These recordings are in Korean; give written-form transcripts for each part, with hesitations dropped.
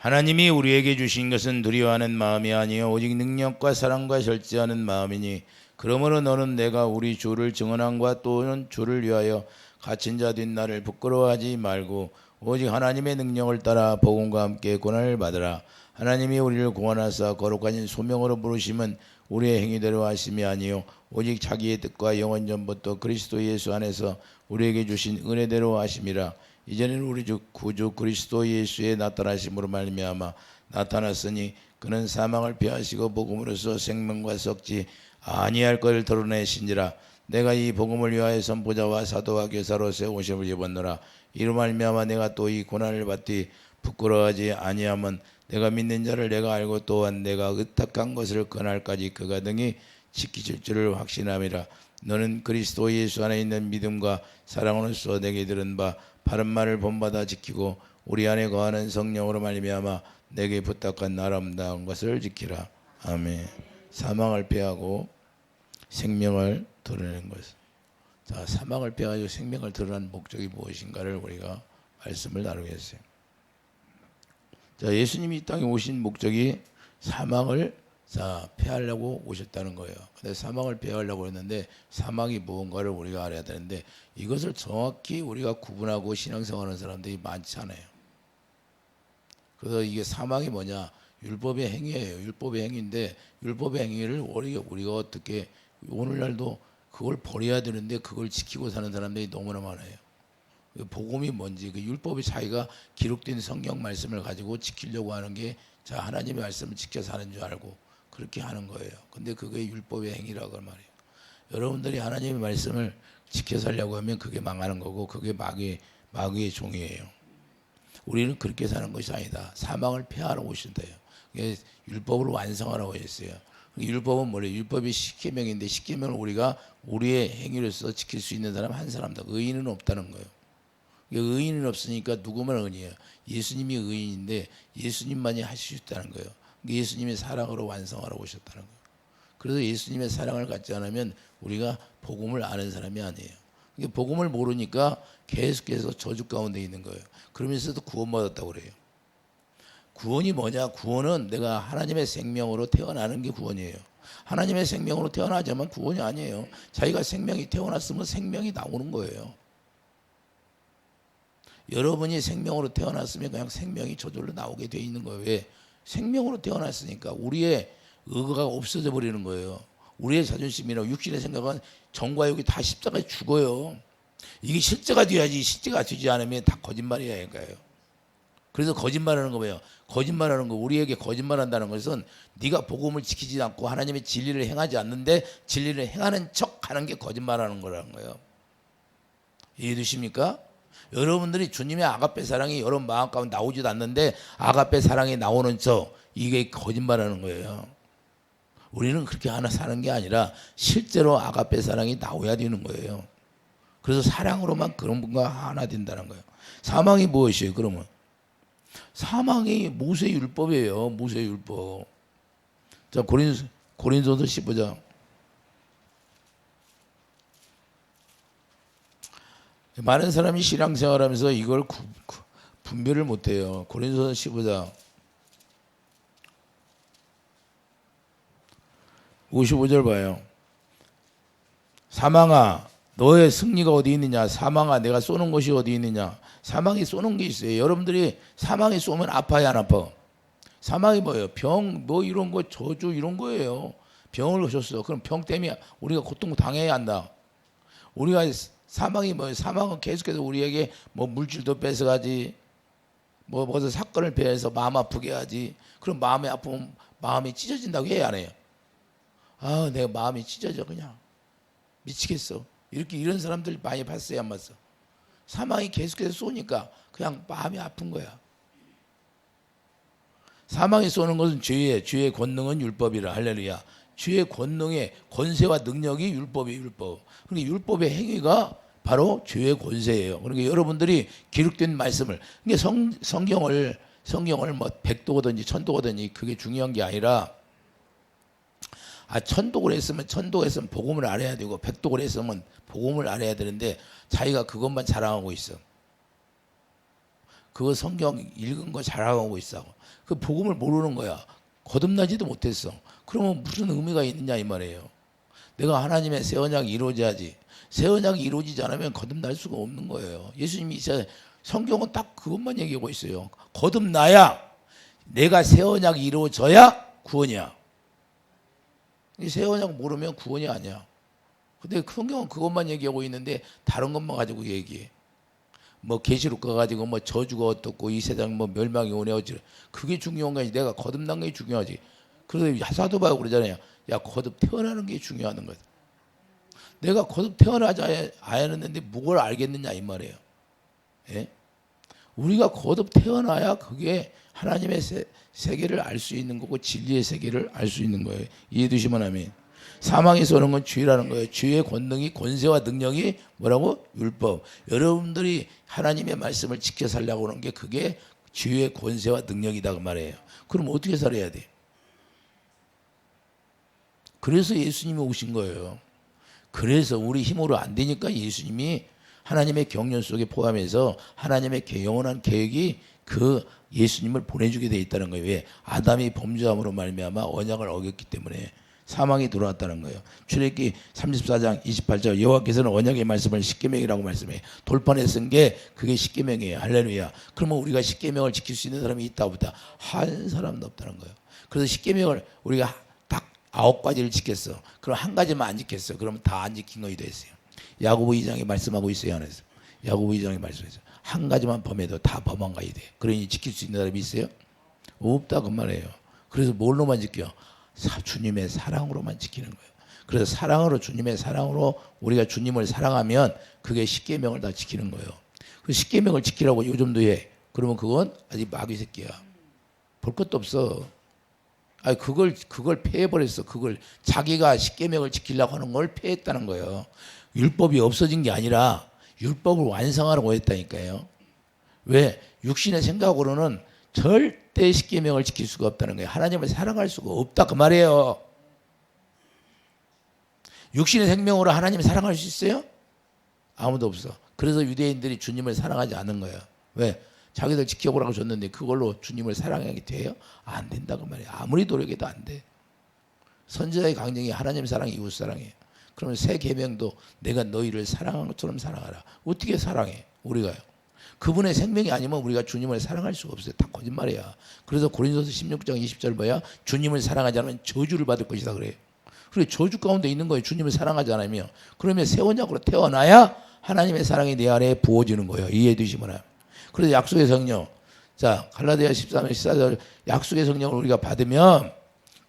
하나님이 우리에게 주신 것은 두려워하는 마음이 아니요 오직 능력과 사랑과 절제하는 마음이니 그러므로 너는 내가 우리 주를 증언함과 또는 주를 위하여 갇힌 자 된 나를 부끄러워하지 말고 오직 하나님의 능력을 따라 복음과 함께 고난을 받으라. 하나님이 우리를 구원하사 거룩한 소명으로 부르심은 우리의 행위대로 하심이 아니요 오직 자기의 뜻과 영원 전부터 그리스도 예수 안에서 우리에게 주신 은혜대로 하심이라. 이제는 우리 주 구주 그리스도 예수의 나타나심으로 말미암아 나타났으니 그는 사망을 피하시고 복음으로써 생명과 썩지 아니할 것을 드러내신지라. 내가 이 복음을 위하여 선포자와 사도와 교사로서 오심을 입었노라. 이로 말미암아 내가 또 이 고난을 받되 부끄러워하지 아니함은 내가 믿는 자를 내가 알고 또한 내가 의탁한 것을 그날까지 그가 등이 지키실 줄을 확신함이라. 너는 그리스도 예수 안에 있는 믿음과 사랑으로서 내게 들은 바 바른 말을 본받아 지키고 우리 안에 거하는 성령으로 말미암아 내게 부탁한 아름다운 것을 지키라. 아멘. 사망을 피하고 생명을 드러내는 것. 자, 사망을 피하고 생명을 드러내는 목적이 무엇인가를 우리가 말씀을 나누겠어요. 자, 예수님이 이 땅에 오신 목적이 사망을 피하려고 오셨다는 거예요. 근데 사망을 피하려고 했는데 사망이 무언가를 우리가 알아야 되는데 이것을 정확히 우리가 구분하고 신앙생활하는 사람들이 많지 않아요. 그래서 이게 사망이 뭐냐? 율법의 행위예요. 율법의 행위인데 율법의 행위를 우리가 어떻게 오늘날도 그걸 버려야 되는데 그걸 지키고 사는 사람들이 너무나 많아요. 복음이 뭔지 그 율법의 차이가 기록된 성경 말씀을 가지고 지키려고 하는 게 자 하나님의 말씀을 지켜 사는 줄 알고 그렇게 하는 거예요. 근데 그게 율법의 행위라고 말이에요. 여러분들이 하나님의 말씀을 지켜 살려고 하면 그게 망하는 거고 그게 마귀의 종이에요. 우리는 그렇게 사는 것이 아니다. 사망을 피하러 오신대요. 율법을 완성하라고 했어요. 율법은 뭐래요? 율법이 십계명인데 십계명을 우리가 우리의 행위로서 지킬 수 있는 사람 한 사람다. 의인은 없다는 거예요. 의인은 없으니까 누구만 의인이에요? 예수님이 의인인데 예수님만이 하실 수 있다는 거예요. 예수님의 사랑으로 완성하러 오셨다는 거예요. 그래서 예수님의 사랑을 갖지 않으면 우리가 복음을 아는 사람이 아니에요. 복음을 모르니까 계속해서 저주 가운데 있는 거예요. 그러면서도 구원받았다고 그래요. 구원이 뭐냐? 구원은 내가 하나님의 생명으로 태어나는 게 구원이에요. 하나님의 생명으로 태어나자면 구원이 아니에요. 자기가 생명이 태어났으면 생명이 나오는 거예요. 여러분이 생명으로 태어났으면 그냥 생명이 저절로 나오게 돼 있는 거예요. 왜? 생명으로 태어났으니까 우리의 의가 없어져 버리는 거예요. 우리의 자존심이나 육신의 생각은 정과 육이 다 십자가에 죽어요. 이게 실제가 돼야지 실제가 되지 않으면 다 거짓말이야. 그러니까요. 그래서 거짓말하는 거 뭐예요? 거짓말하는 거 우리에게 거짓말한다는 것은 네가 복음을 지키지 않고 하나님의 진리를 행하지 않는데 진리를 행하는 척하는 게 거짓말하는 거라는 거예요. 이해되십니까? 여러분들이 주님의 아가페 사랑이 여러분 마음 가운데 나오지도 않는데 아가페 사랑이 나오는 척 이게 거짓말하는 거예요. 우리는 그렇게 하나 사는 게 아니라 실제로 아가페 사랑이 나와야 되는 거예요. 그래서 사랑으로만 그런 분과 하나 된다는 거예요. 사망이 무엇이에요? 그러면 사망이 모세 율법이에요. 모세 율법. 자, 고린도서 15장. 많은 사람이 신앙생활하면서 이걸 분별을 못해요. 고린도서 15장 55절 봐요. 사망아 너의 승리가 어디 있느냐? 사망아 내가 쏘는 것이 어디 있느냐? 사망이 쏘는 게 있어요. 여러분들이 사망이 쏘면 아파요, 안 아파? 사망이 뭐예요? 병, 뭐 이런 거, 저주 이런 거예요. 병을 오셨어. 그럼 병 때문에 우리가 고통 당해야 한다. 우리가 사망이 뭐예요? 사망은 계속해서 우리에게 뭐 물질도 뺏어가지, 뭐 무슨 사건을 피해서 마음 아프게 하지. 그럼 마음이 아프면 마음이 찢어진다고 해야 안 해요? 아, 내가 마음이 찢어져 그냥 미치겠어. 이렇게 이런 사람들 많이 봤어요, 안 봤어? 사망이 계속해서 쏘니까 그냥 마음이 아픈 거야. 사망이 쏘는 것은 죄의 권능은 율법이라. 할렐루야. 죄의 권능의 권세와 능력이 율법이에요, 율법. 그러니까 율법의 행위가 바로 죄의 권세예요. 그러니까 여러분들이 기록된 말씀을, 그러니까 성경을 뭐 백도거든지 천도거든지 그게 중요한 게 아니라, 천독을 했으면 복음을 알아야 되고 백독을 했으면 복음을 알아야 되는데 자기가 그것만 자랑하고 있어. 그거 성경 읽은 거 자랑하고 있어. 그 복음을 모르는 거야. 거듭나지도 못했어. 그러면 무슨 의미가 있느냐 이 말이에요. 내가 하나님의 새 언약이 이루어져야지. 새 언약이 이루어지지 않으면 거듭날 수가 없는 거예요. 예수님이 이제 성경은 딱 그것만 얘기하고 있어요. 거듭나야 내가 새 언약이 이루어져야 구원이야. 새 언약 모르면 구원이 아니야. 근데 성경은 그것만 얘기하고 있는데 다른 것만 가지고 얘기해. 뭐 계시록 가가지고 뭐 저주가 어떻고 이 세상 뭐 멸망이 오네 어찌 그게 중요한 게 아니지. 내가 거듭난 게 중요하지. 그래서 사도 바울 그러잖아요. 야 거듭 태어나는 게 중요한 거다. 내가 거듭 태어나지 않았는데 뭘 알겠느냐 이 말이에요. 예? 우리가 거듭 태어나야 그게 하나님의 세계를 알 수 있는 거고 진리의 세계를 알 수 있는 거예요. 이해해 주시면 아멘. 사망에서 오는 건 죄라는 거예요. 죄의 권능이 권세와 능력이 뭐라고? 율법. 여러분들이 하나님의 말씀을 지켜 살려고 하는 게 그게 죄의 권세와 능력이다 그 말이에요. 그럼 어떻게 살아야 돼? 그래서 예수님이 오신 거예요. 그래서 우리 힘으로 안 되니까 예수님이 하나님의 경륜 속에 포함해서 하나님의 영원한 계획이 그 예수님을 보내주게 돼 있다는 거예요. 왜? 아담이 범죄함으로 말미암아 언약을 어겼기 때문에 사망이 들어왔다는 거예요. 출애굽기 34장 28절 여호와께서는 언약의 말씀을 십계명이라고 말씀해요. 돌판에 쓴 게 그게 십계명이에요. 할렐루야. 그러면 우리가 십계명을 지킬 수 있는 사람이 있다 없다? 한 사람도 없다는 거예요. 그래서 십계명을 우리가 딱 9가지를 지켰어. 그럼 한 가지만 안 지켰어. 그러면 다 안 지킨 거이 됐어요. 야고보 2장에 말씀하고 있어요. 안에서. 야고보 2장에 말씀해서 한 가지만 범해도 다 범한 거야 돼. 그러니 지킬 수 있는 사람이 있어요? 없다 그 말이에요. 그래서 뭘로만 지켜? 주님의 사랑으로만 지키는 거예요. 그래서 사랑으로 주님의 사랑으로 우리가 주님을 사랑하면 그게 십계명을 다 지키는 거예요. 그 십계명을 지키라고 요즘도 해. 그러면 그건 아직 마귀 새끼야. 볼 것도 없어. 아니 그걸 폐해버렸어. 그걸 자기가 십계명을 지키려고 하는 걸 폐했다는 거예요. 율법이 없어진 게 아니라 율법을 완성하라고 했다니까요. 왜? 육신의 생각으로는 절대 십계명을 지킬 수가 없다는 거예요. 하나님을 사랑할 수가 없다 그 말이에요. 육신의 생명으로 하나님을 사랑할 수 있어요? 아무도 없어. 그래서 유대인들이 주님을 사랑하지 않는 거예요. 왜? 자기들 지켜보라고 줬는데 그걸로 주님을 사랑하게 돼요? 안 된다 그 말이에요. 아무리 노력해도 안 돼. 선지자의 강령이 하나님 사랑, 이웃 사랑이에요. 그러면 새 계명도 내가 너희를 사랑한 것처럼 사랑하라. 어떻게 사랑해? 우리가요. 그분의 생명이 아니면 우리가 주님을 사랑할 수가 없어요. 다 거짓말이야. 그래서 고린도서 16장 20절 뭐야? 주님을 사랑하지 않으면 저주를 받을 것이다 그래요. 그래 저주 가운데 있는 거예요. 주님을 사랑하지 않으면. 그러면 새 언약으로 태어나야 하나님의 사랑이 내 안에 부어지는 거예요. 이해해 주시면. 그래서 약속의 성령. 자 갈라디아 13장 14절 약속의 성령을 우리가 받으면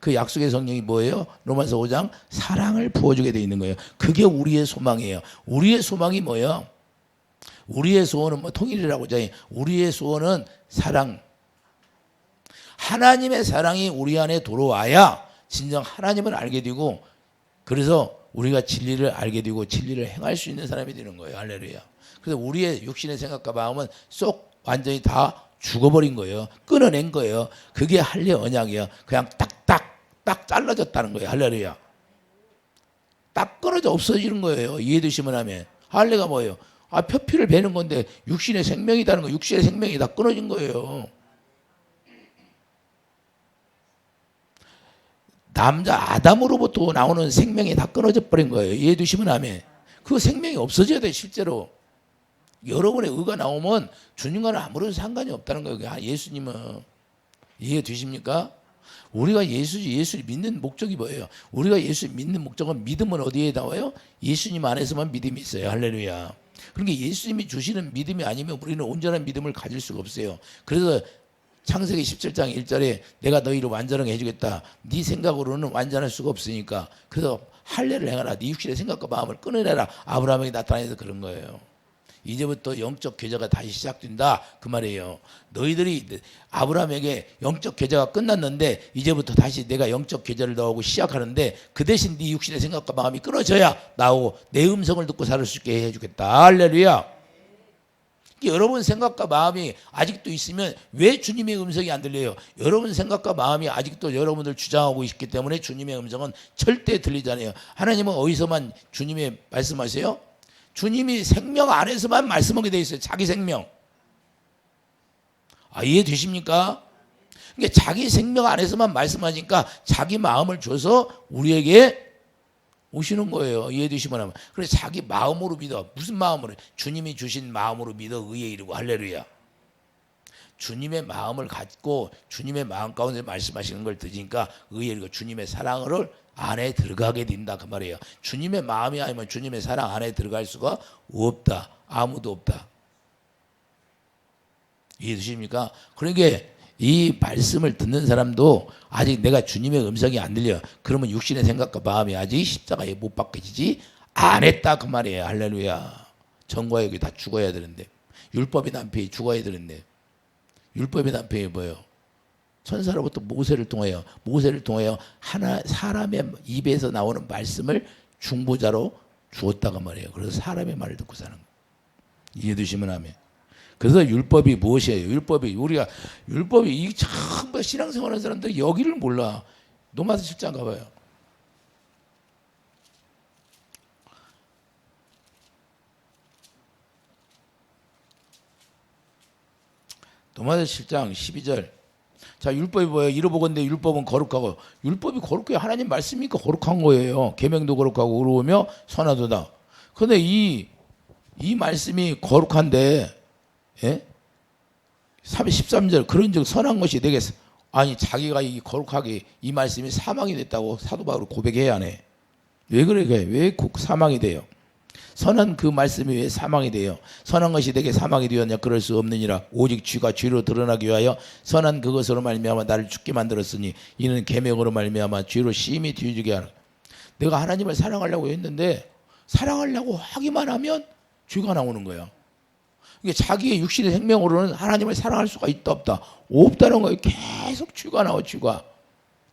그 약속의 성령이 뭐예요? 로마서 5장 사랑을 부어주게 돼 있는 거예요. 그게 우리의 소망이에요. 우리의 소망이 뭐예요? 우리의 소원은 뭐 통일이라고 하잖아요. 우리의 소원은 사랑. 하나님의 사랑이 우리 안에 들어와야 진정 하나님을 알게 되고 그래서 우리가 진리를 알게 되고 진리를 행할 수 있는 사람이 되는 거예요. 할렐루야. 그래서 우리의 육신의 생각과 마음은 쏙 완전히 다 죽어버린 거예요. 끊어낸 거예요. 그게 할례 언약이에요. 그냥 딱 잘라졌다는 거예요. 할렐루야. 딱 끊어져 없어지는 거예요. 이해되시면 하면. 할례가 뭐예요? 표피를 베는 건데 육신의 생명이라는 거, 육신의 생명이 다 끊어진 거예요. 남자 아담으로부터 나오는 생명이 다 끊어져 버린 거예요. 이해되시면 하면. 그 생명이 없어져야 돼 실제로. 여러분의 의가 나오면 주님과는 아무런 상관이 없다는 거예요. 예수님은. 이해되십니까? 우리가 예수를 믿는 목적이 뭐예요? 우리가 예수 믿는 목적은 믿음은 어디에 나와요? 예수님 안에서만 믿음이 있어요. 할렐루야. 그러니까 예수님이 주시는 믿음이 아니면 우리는 온전한 믿음을 가질 수가 없어요. 그래서 창세기 17장 1절에 내가 너희를 완전하게 해주겠다. 네 생각으로는 완전할 수가 없으니까. 그래서 할례를 행하라. 네 육신의 생각과 마음을 끊어내라. 아브라함에게 나타나서 그런 거예요. 이제부터 영적 계좌가 다시 시작된다 그 말이에요. 너희들이 아브라함에게 영적 계좌가 끝났는데 이제부터 다시 내가 영적 계좌를 넣고 시작하는데 그 대신 네 육신의 생각과 마음이 끊어져야 나오고 내 음성을 듣고 살 수 있게 해주겠다. 할렐루야. 여러분 생각과 마음이 아직도 있으면 왜 주님의 음성이 안 들려요? 여러분 생각과 마음이 아직도 여러분들 주장하고 있기 때문에 주님의 음성은 절대 들리지 않아요. 하나님은 어디서만 주님의 말씀하세요? 주님이 생명 안에서만 말씀하게 돼 있어요. 자기 생명. 이해되십니까? 그러니까 자기 생명 안에서만 말씀하니까 자기 마음을 줘서 우리에게 오시는 거예요. 이해되시면 하면. 그래서 자기 마음으로 믿어. 무슨 마음으로? 주님이 주신 마음으로 믿어 의에 이르고. 할렐루야. 주님의 마음을 갖고 주님의 마음 가운데 말씀하시는 걸 들으니까 의에 이르고 주님의 사랑을 안에 들어가게 된다 그 말이에요. 주님의 마음이 아니면 주님의 사랑 안에 들어갈 수가 없다. 아무도 없다. 이해되십니까? 그러니까 이 말씀을 듣는 사람도 아직 내가 주님의 음성이 안 들려. 그러면 육신의 생각과 마음이 아직 십자가에 못 박혀지지 않았다 그 말이에요. 할렐루야. 정과 역이 다 죽어야 되는데, 율법의 남편이 죽어야 되는데, 율법의 남편이 뭐예요? 천사로부터 모세를 통하여 하나 사람의 입에서 나오는 말씀을 중보자로 주었다고 말이에요. 그래서 사람의 말을 듣고 사는 거예요. 이해되시면 하면. 그래서 율법이 무엇이에요? 율법이 이 전부 신앙생활하는 사람들이 여기를 몰라. 노마드 7장 가봐요. 노마드 7장 12절. 자, 율법이 뭐예요? 이러보건대 율법은 거룩하고. 율법이 거룩해. 하나님 말씀이니까 거룩한 거예요. 계명도 거룩하고 의로우며 선하도다. 그런데 이 말씀이 거룩한데, 예? 13절 그런즉 선한 것이 되겠어. 아니 자기가 이 거룩하게 이 말씀이 사망이 됐다고 사도 바울이 고백해야 하네. 왜 그래? 왜 사망이 돼요? 선한 그 말씀이 왜 사망이 돼요? 선한 것이 되게 사망이 되었냐? 그럴 수 없느니라. 오직 쥐가 쥐로 드러나기 위하여 선한 그것으로 말미암아 나를 죽게 만들었으니 이는 계명으로 말미암아 쥐로 심히 뒤지게 하라. 내가 하나님을 사랑하려고 했는데 사랑하려고 하기만 하면 쥐가 나오는 거야. 이게 자기의 육신의 생명으로는 하나님을 사랑할 수가 있다 없다? 없다는 거예요. 계속 쥐가 나와. 쥐가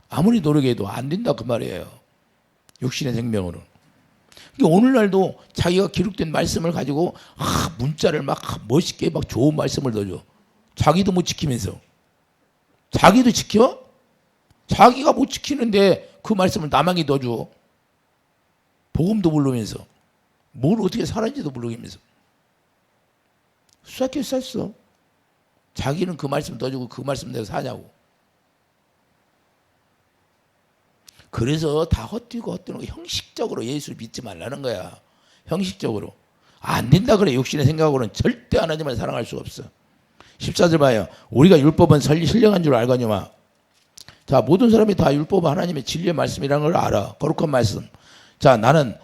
아무리 노력해도 안 된다 그 말이에요. 육신의 생명으로. 그러니까 오늘날도 자기가 기록된 말씀을 가지고 문자를 막 멋있게 막 좋은 말씀을 넣어줘. 자기도 못 지키면서. 자기도 지켜? 자기가 못 지키는데 그 말씀을 남에게 넣어줘. 복음도 모르면서 뭘 어떻게 살았는지도 모르면서 수학교 쌌어. 자기는 그 말씀 넣어주고 그 말씀 내가 사냐고. 그래서 다 헛뛰고 헛되는 거. 형식적으로 예수를 믿지 말라는 거야. 형식적으로. 안 된다 그래. 육신의 생각으로는 절대 하나님을 사랑할 수 없어. 14절 봐요. 우리가 율법은 신령한 줄 알거니와. 자, 모든 사람이 다 율법은 하나님의 진리의 말씀이라는 걸 알아. 거룩한 말씀. 자, 나는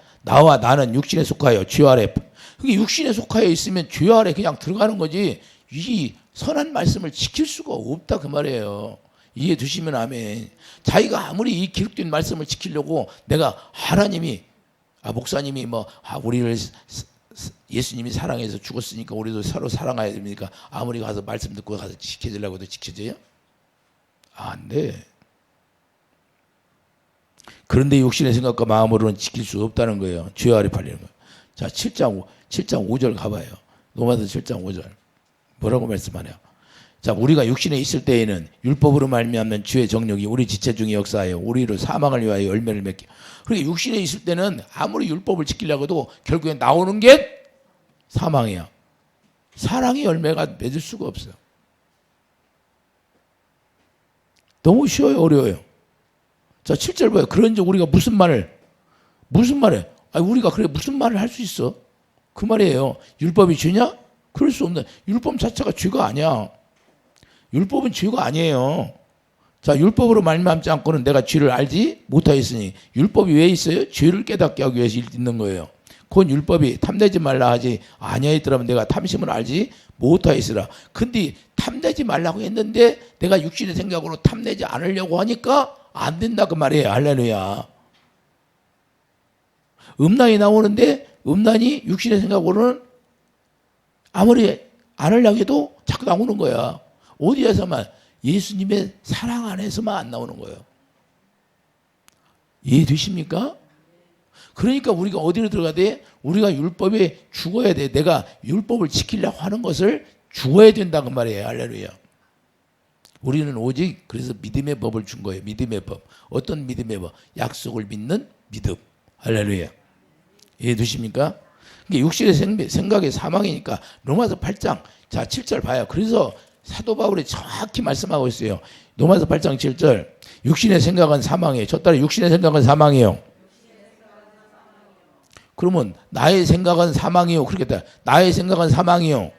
육신에 속하여 죄 아래. 그게 육신에 속하여 있으면 죄 아래 그냥 들어가는 거지. 이 선한 말씀을 지킬 수가 없다 그 말이에요. 이해 두시면 아멘. 자기가 아무리 이 기록된 말씀을 지키려고 내가 하나님이 목사님이 우리를 예수님이 사랑해서 죽었으니까 우리도 서로 사랑해야 됩니까? 아무리 가서 말씀 듣고 가서 지켜주려고 해도 지켜져요? 안 돼. 그런데 육신의 생각과 마음으로는 지킬 수 없다는 거예요. 죄 아래 팔리는 거예요. 자, 7장 5절 가봐요. 로마서 7장 5절. 뭐라고 말씀하냐? 자, 우리가 육신에 있을 때에는 율법으로 말미암는 죄의 정욕이 우리 지체 중에 역사하여 우리로 사망을 위하여 열매를 맺게. 그러니까 육신에 있을 때는 아무리 율법을 지키려고 해도 결국에 나오는 게 사망이야. 사랑의 열매가 맺을 수가 없어요. 너무 쉬워요, 어려워요. 자, 7절 봐요. 그런즉 우리가 무슨 말을 우리가 그래 무슨 말을 할 수 있어? 그 말이에요. 율법이 죄냐? 그럴 수 없는. 율법 자체가 죄가 아니야. 율법은 죄가 아니에요. 자, 율법으로 말미암지 않고는 내가 죄를 알지 못하였으니. 율법이 왜 있어요? 죄를 깨닫게 하기 위해서 있는 거예요. 그건 율법이 탐내지 말라 하지 아니하였더라면 내가 탐심을 알지 못하였으라. 근데 탐내지 말라고 했는데 내가 육신의 생각으로 탐내지 않으려고 하니까 안 된다 그 말이에요. 할렐루야. 음란이 나오는데 음란이 육신의 생각으로는 아무리 안 하려고 해도 자꾸 나오는 거야. 어디에서만? 예수님의 사랑 안에서만 안 나오는 거예요. 이해되십니까? 그러니까 우리가 어디로 들어가야 돼? 우리가 율법에 죽어야 돼. 내가 율법을 지키려고 하는 것을 죽어야 된다고 말이에요. 할렐루야. 우리는 오직 그래서 믿음의 법을 준 거예요. 믿음의 법. 어떤 믿음의 법? 약속을 믿는 믿음. 할렐루야. 이해되십니까? 육신의 생각의 사망이니까 로마서 8장 자 7절 봐요. 그래서 사도 바울이 정확히 말씀하고 있어요. 로마서 8장 7절. 육신의 생각은 사망이에요. 저 딸의 육신의 생각은 사망이에요. 그러면 나의 생각은 사망이요. 그렇겠다. 나의 생각은 사망이요.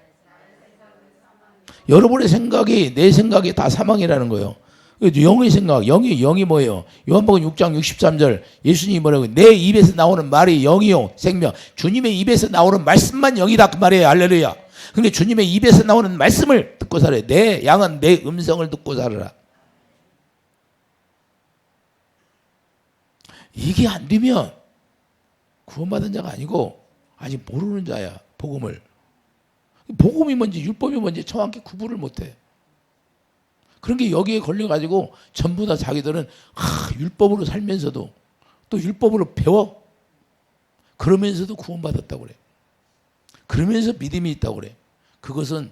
여러분의 생각이 내 생각이 다 사망이라는 거예요. 영의 생각, 영이 뭐예요? 요한복음 6장 63절 예수님이 뭐라고? 내 입에서 나오는 말이 영이요 생명. 주님의 입에서 나오는 말씀만 영이다 그 말이에요. 할렐루야. 근데 주님의 입에서 나오는 말씀을 듣고 살아요. 내 양은 내 음성을 듣고 살아라. 이게 안 되면 구원받은 자가 아니고 아직 모르는 자야. 복음을. 복음이 뭔지 율법이 뭔지 정확히 구분을 못해. 그런 게 여기에 걸려가지고 전부 다 자기들은 율법으로 살면서도 또 율법으로 배워. 그러면서도 구원받았다고 그래. 그러면서 믿음이 있다고 그래. 그것은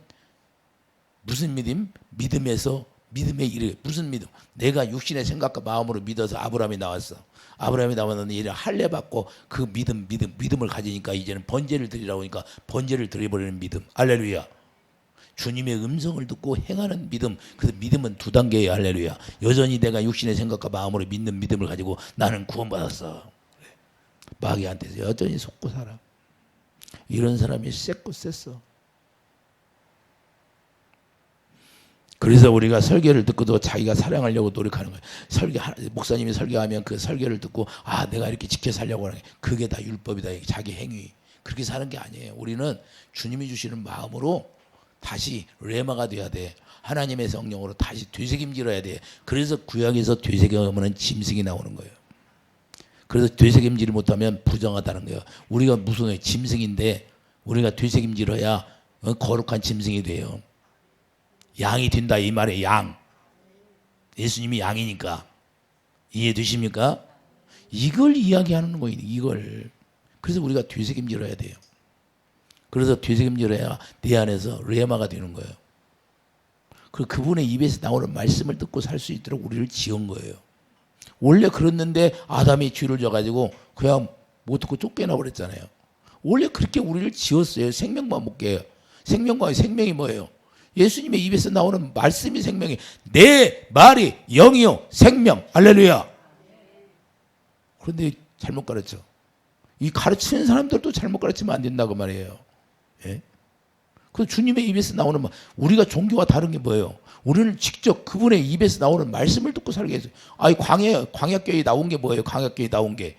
무슨 믿음? 믿음에서 믿음에 이르. 무슨 믿음? 내가 육신의 생각과 마음으로 믿어서 아브라함이 나왔어. 아브라함이 나왔는데 이를 할례 받고 그 믿음을 가지니까 이제는 번제를 드리라고 하니까 번제를 드려버리는 믿음. 할렐루야. 주님의 음성을 듣고 행하는 믿음. 그 믿음은 두 단계예요. 할렐루야. 여전히 내가 육신의 생각과 마음으로 믿는 믿음을 가지고 나는 구원받았어. 마귀한테서 여전히 속고 살아. 이런 사람이 셌고 셌어. 그래서 우리가 설교를 듣고도 자기가 사랑하려고 노력하는 거예요. 목사님이 설교하면 그 설교를 듣고 내가 이렇게 지켜 살려고 하는 게 그게 다 율법이다. 자기 행위. 그렇게 사는 게 아니에요. 우리는 주님이 주시는 마음으로 다시 레마가 돼야 돼. 하나님의 성령으로 다시 되새김질해야 돼. 그래서 구약에서 되새김하면 짐승이 나오는 거예요. 그래서 되새김질을 못하면 부정하다는 거예요. 우리가 무슨 짐승인데 우리가 되새김질해야 거룩한 짐승이 돼요. 양이 된다 이 말이에요. 양. 예수님이 양이니까. 이해되십니까? 이걸 이야기하는 거예요. 이걸. 그래서 우리가 되새김질해야 돼요. 그래서 되새김질해야 내 안에서 레마가 되는 거예요. 그분의 입에서 나오는 말씀을 듣고 살 수 있도록 우리를 지은 거예요. 원래 그랬는데 아담이 죄를 져가지고 그냥 못 듣고 쫓겨나 버렸잖아요. 원래 그렇게 우리를 지었어요. 생명만 먹게 해요. 생명이 뭐예요? 예수님의 입에서 나오는 말씀이 생명이. 내 말이 영이요 생명. 할렐루야. 그런데 잘못 가르쳐. 이 가르치는 사람들도 잘못 가르치면 안 된다고 말이에요. 예? 그 주님의 입에서 나오는 말. 우리가 종교와 다른 게 뭐예요? 우리는 직접 그분의 입에서 나오는 말씀을 듣고 살게 했어요. 광야교회 나온 게 뭐예요? 광야교회 나온 게.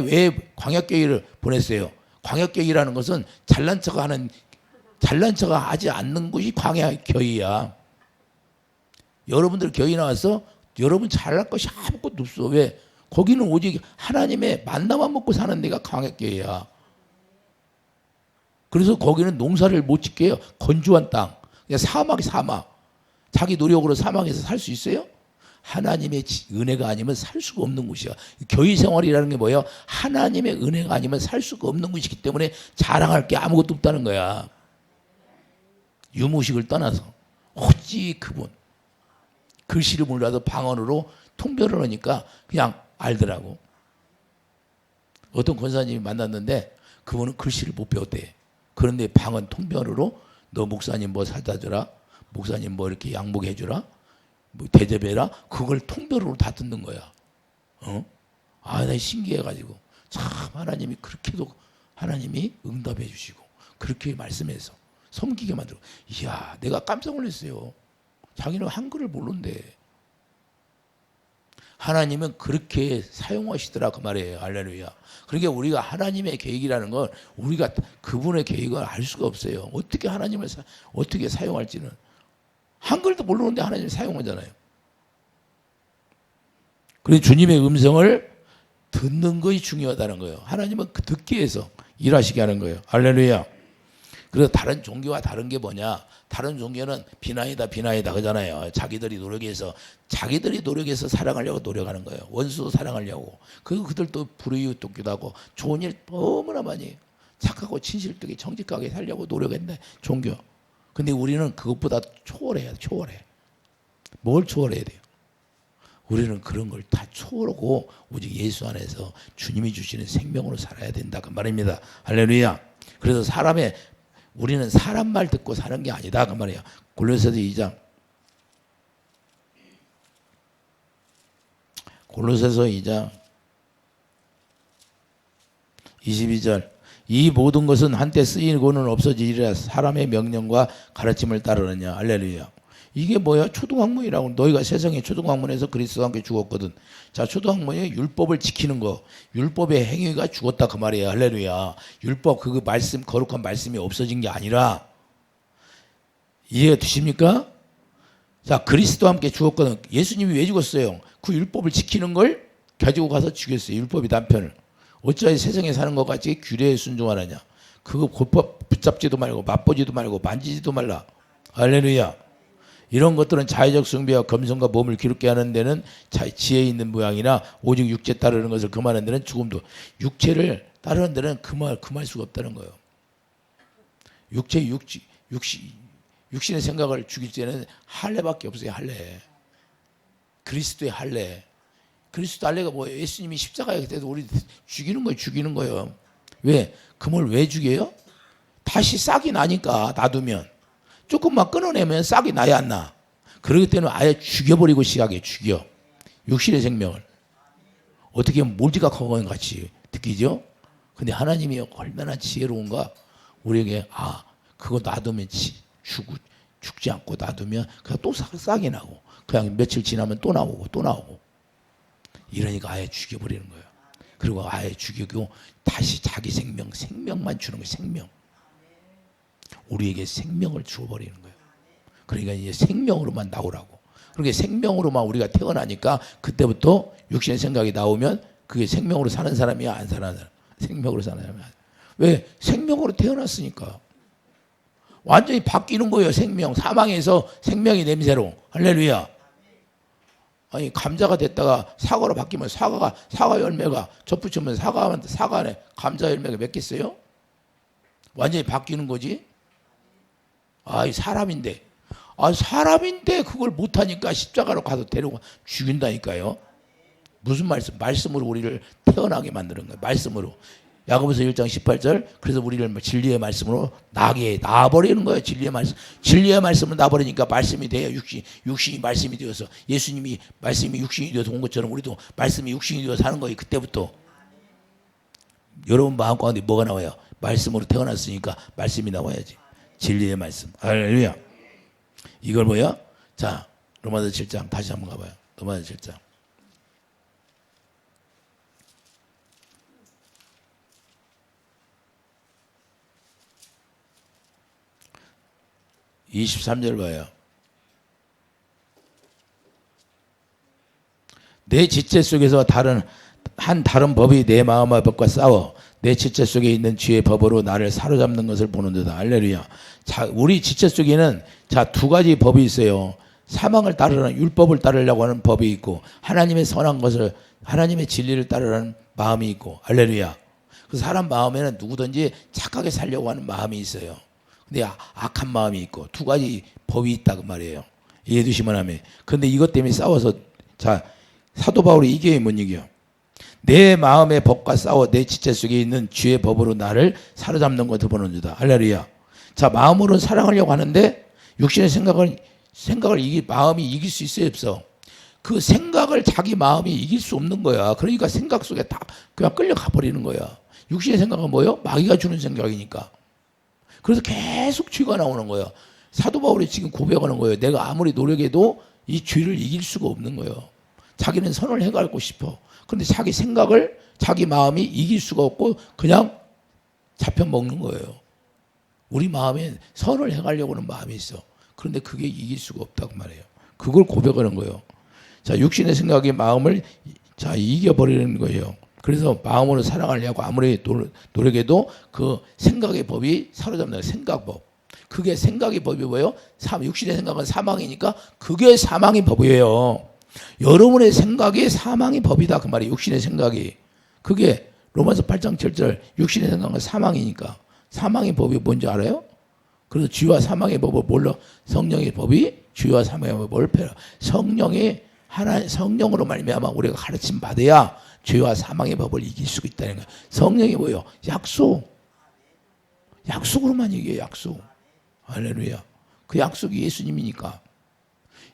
왜 광야교회를 보냈어요? 광야교회라는 것은 잘난 척 하지 않는 것이 광야교회야. 여러분들 교회 나와서 여러분 잘날 것이 아무것도 없어. 왜? 거기는 오직 하나님의 만나만 먹고 사는 데가 광야교회야. 그래서 거기는 농사를 못 짓게 해요. 건조한 땅. 그냥 사막. 자기 노력으로 사막에서 살 수 있어요? 하나님의 은혜가 아니면 살 수가 없는 곳이야. 교회 생활이라는 게 뭐예요? 하나님의 은혜가 아니면 살 수가 없는 곳이기 때문에 자랑할 게 아무것도 없다는 거야. 유무식을 떠나서 오직 그분. 글씨를 몰라도 방언으로 통변을 하니까 그냥 알더라고. 어떤 권사님이 만났는데 그분은 글씨를 못 배웠대. 그런데 방언 통변으로 너 목사님 뭐 사다 주라, 목사님 뭐 이렇게 양복해 주라, 뭐 대접해라, 그걸 통변으로 다 듣는 거야. 나 신기해가지고 참 하나님이 그렇게도 하나님이 응답해 주시고 그렇게 말씀해서 섬기게 만들고. 이야, 내가 깜짝 놀랐어요. 자기는 한글을 모르는데 하나님은 그렇게 사용하시더라 그 말이에요. 할렐루야. 그러니까 우리가 하나님의 계획이라는 건 우리가 그분의 계획을 알 수가 없어요. 어떻게 하나님을 어떻게 사용할지는. 한글도 모르는데 하나님을 사용하잖아요. 그래서 주님의 음성을 듣는 것이 중요하다는 거예요. 하나님은 그 듣기 위해서 일하시게 하는 거예요. 할렐루야. 그래서 다른 종교와 다른 게 뭐냐? 다른 종교는 비나이다 그러잖아요. 자기들이 노력해서 사랑하려고 노력하는 거예요. 원수도 사랑하려고. 그들도 불의의 돕기도 하고 좋은 일 너무나 많이 해요. 착하고 진실되게 정직하게 살려고 노력했네 종교. 근데 우리는 그것보다 초월해. 뭘 초월해야 돼요? 우리는 그런 걸 다 초월하고 오직 예수 안에서 주님이 주시는 생명으로 살아야 된다 그 말입니다. 할렐루야. 그래서 사람의 우리는 사람 말 듣고 사는 게 아니다 그 말이에요. 골로새서 2장. 골로새서 2장 22절. 이 모든 것은 한때 쓰이고는 없어지리라. 사람의 명령과 가르침을 따르느냐. 할렐루야. 이게 뭐야? 초등학문이라고. 너희가 세상의 초등학문에서 그리스도와 함께 죽었거든. 자, 초등학문이 율법을 지키는 거, 율법의 행위가 죽었다 그 말이에요. 할렐루야. 율법 그 말씀, 거룩한 말씀이 없어진 게 아니라, 이해가 되십니까? 자, 그리스도와 함께 죽었거든. 예수님이 왜 죽었어요? 그 율법을 지키는 걸 가지고 가서 죽였어요. 율법이 남편을. 어찌하여 세상에 사는 것 같이 규례에 순종하느냐. 그거 곧법 붙잡지도 말고 맛보지도 말고 만지지도 말라. 할렐루야. 이런 것들은 자의적 숭배와 검성과 몸을 기롭게 하는 데는 지혜 있는 모양이나 오직 육체 따르는 것을 금하는 데는 죽음도. 육체를 따르는 데는 금할 수가 없다는 거예요. 육신의 생각을 죽일 때는 할례밖에 없어요. 할례. 그리스도의 할례. 그리스도 할례가 뭐예요? 예수님이 십자가에 때도 우리 죽이는 거예요. 죽이는 거예요. 왜? 금을 왜 죽여요? 다시 싹이 나니까 놔두면. 조금만 끊어내면 싹이 나야 안 나. 그러기 때문에 아예 죽여버리고 시작해. 죽여. 육신의 생명을. 어떻게 보면 몰지각한 것 같이 느끼죠? 근데 하나님이 얼마나 지혜로운가. 우리에게 그거 놔두면 죽지 않고 놔두면 그냥 또 싹이 나고 그냥 며칠 지나면 또 나오고 또 나오고. 이러니까 아예 죽여버리는 거예요. 그리고 아예 죽이고 다시 자기 생명만 주는 거예요. 생명. 우리에게 생명을 주어버리는 거예요. 그러니까 이제 생명으로만 나오라고. 그러니까 생명으로만 우리가 태어나니까 그때부터 육신의 생각이 나오면 그게 생명으로 사는 사람이야 안 사는 사람? 생명으로 사는 사람이야. 왜? 생명으로 태어났으니까. 완전히 바뀌는 거예요. 생명. 사망에서 생명의 냄새로. 할렐루야. 아니 감자가 됐다가 사과로 바뀌면 사과 열매가 접붙이면 사과 안에 감자 열매가 맺겠어요? 완전히 바뀌는 거지. 이 사람인데 그걸 못하니까 십자가로 가서 데리고 죽인다니까요. 무슨 말씀? 말씀으로 우리를 태어나게 만드는 거예요. 말씀으로. 야고보서 1장 18절. 그래서 우리를 진리의 말씀으로 낳아버리는 거예요. 진리의 말씀을 낳아버리니까 말씀이 돼요. 육신이 말씀이 되어서 예수님이 말씀이 육신이 되어서 온 것처럼 우리도 말씀이 육신이 되어서 사는 거예요. 그때부터. 여러분 마음 가운데 뭐가 나와요? 말씀으로 태어났으니까 말씀이 나와야지. 진리의 말씀. 할렐루야. 이걸 뭐야? 자, 로마서 7장 다시 한번 가봐요. 로마서 7장. 23절 봐요. 내 지체 속에서 다른 법이 내 마음의 법과 싸워 내 지체 속에 있는 죄의 법으로 나를 사로잡는 것을 보는도다. 할렐루야. 자, 우리 지체 속에는 두 가지 법이 있어요. 사망을 따르는 율법을 따르려고 하는 법이 있고 하나님의 선한 것을 하나님의 진리를 따르는 마음이 있고. 할렐루야. 그 사람 마음에는 누구든지 착하게 살려고 하는 마음이 있어요. 근데 악한 마음이 있고 두 가지 법이 있다 그 말이에요. 이해해 주시면 하면. 근데 이것 때문에 싸워서 사도 바울이 이겨요 못 이겨요? 내 마음의 법과 싸워 내 지체 속에 있는 죄의 법으로 나를 사로잡는 것을 보는 주다. 할렐루야. 자, 마음으로 사랑하려고 하는데 육신의 생각을 마음이 이길 수 있어요 없어? 그 생각을 자기 마음이 이길 수 없는 거야. 그러니까 생각 속에 다 그냥 끌려가 버리는 거야. 육신의 생각은 뭐예요? 마귀가 주는 생각이니까. 그래서 계속 죄가 나오는 거예요. 사도 바울이 지금 고백하는 거예요. 내가 아무리 노력해도 이 죄를 이길 수가 없는 거예요. 자기는 선을 해가고 싶어. 그런데 자기 생각을 자기 마음이 이길 수가 없고 그냥 잡혀먹는 거예요. 우리 마음에 선을 해가려고 하는 마음이 있어. 그런데 그게 이길 수가 없다고 말해요. 그걸 고백하는 거예요. 자, 육신의 생각이 마음을 이겨버리는 거예요. 그래서 마음으로 사랑하려고 아무리 노력해도 그 생각의 법이 사로잡는 거예요. 생각법. 그게 생각의 법이 뭐예요? 육신의 생각은 사망이니까 그게 사망의 법이에요. 여러분의 생각이 사망의 법이다 그 말이에요. 육신의 생각이. 그게 로마서 8장 7절 육신의 생각은 사망이니까. 사망의 법이 뭔지 알아요? 그래서 죄와 사망의 법을 몰라. 성령의 법이 죄와 사망의 법을 펴라. 성령으로 말미암아 우리가 가르침 받아야 죄와 사망의 법을 이길 수 있다는 거예요. 성령이 뭐예요? 약속. 약속으로만 얘기해요. 약속. 할렐루야. 그 약속이 예수님이니까.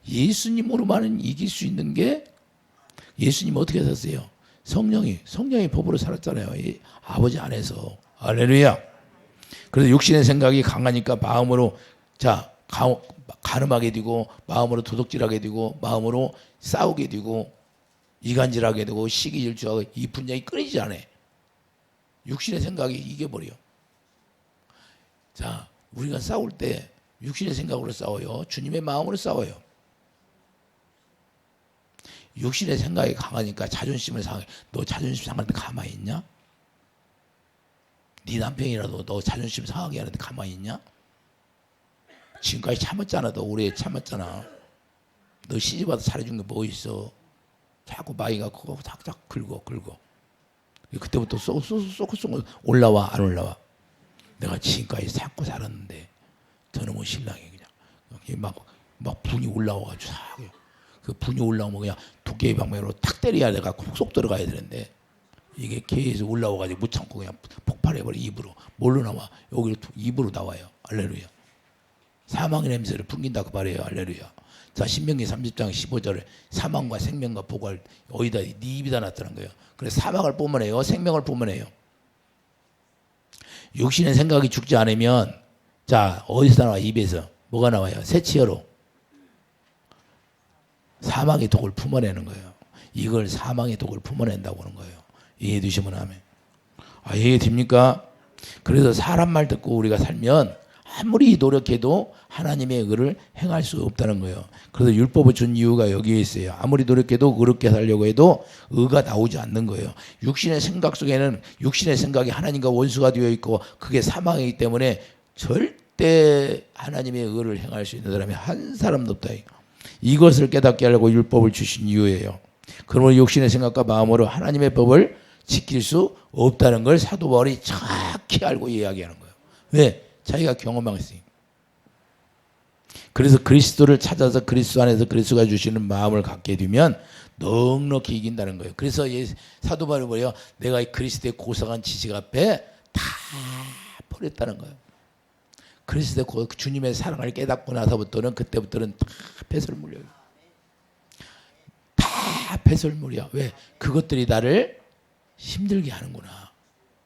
예수님으로만은 이길 수 있는 게, 예수님 어떻게 사세요? 성령이 법으로 살았잖아요. 아버지 안에서. 할렐루야. 그래서 육신의 생각이 강하니까 마음으로 가늠하게 되고, 마음으로 도둑질하게 되고, 마음으로 싸우게 되고, 이간질하게 되고, 시기 질투하고, 이 분쟁이 끊이지 않아. 육신의 생각이 이겨버려. 자, 우리가 싸울 때 육신의 생각으로 싸워요? 주님의 마음으로 싸워요? 육신의 생각이 강하니까 자존심을 상해. 너 자존심 상할 때 가만히 있냐? 네 남편이라도 너 자존심 상하게 하는데 가만히 있냐? 지금까지 참았잖아. 너 오래 참았잖아. 너 시집 와서 잘해준 게 뭐 있어? 자꾸 마이가 그거 탁탁 긁어. 그때부터 쏙 올라와 안 올라와? 내가 지금까지 참고 살았는데 저놈의 신랑이 그냥 막 분이 올라와가지고 그 분이 올라오면 그냥 두께의 방면으로 탁 때려야 내가 쏙 들어가야 되는데 이게 계속 올라와가지고 못 참고 그냥 폭발해버려. 입으로. 뭘로 나와? 여기로 입으로 나와요. 할렐루야. 사망의 냄새를 풍긴다 그 말이에요. 할렐루야. 자, 신명기 30장 15절에 사망과 생명과 복을 어디다 네 입에다 놨다는 거예요. 그래서 사망을 뿜어내요. 생명을 뿜어내요. 육신의 생각이 죽지 않으면, 자, 어디서 나와? 입에서 뭐가 나와요? 새치어로 사망의 독을 품어내는 거예요. 이걸 사망의 독을 품어낸다고 하는 거예요. 이해해 주시면 하면. 이해해 됩니까? 그래서 사람 말 듣고 우리가 살면 아무리 노력해도 하나님의 의를 행할 수 없다는 거예요. 그래서 율법을 준 이유가 여기에 있어요. 아무리 노력해도 의롭게 살려고 해도 의가 나오지 않는 거예요. 육신의 생각 속에는 육신의 생각이 하나님과 원수가 되어 있고 그게 사망이기 때문에 절대 하나님의 의를 행할 수 있는 사람이 한 사람도 없다. 이것을 깨닫게 하려고 율법을 주신 이유예요. 그러므로 육신의 생각과 마음으로 하나님의 법을 지킬 수 없다는 걸 사도 바울이 정확히 알고 이야기하는 거예요. 왜? 자기가 경험하고 있으니까. 그래서 그리스도를 찾아서 그리스도 안에서 그리스도가 주시는 마음을 갖게 되면 넉넉히 이긴다는 거예요. 그래서 사도 바울이 뭐예요? 내가 그리스도의 고상한 지식 앞에 다 버렸다는 거예요. 그리스도의 주님의 사랑을 깨닫고 나서부터는 그때부터는 다 배설물이에요. 다 배설물이야. 왜? 그것들이 나를 힘들게 하는구나.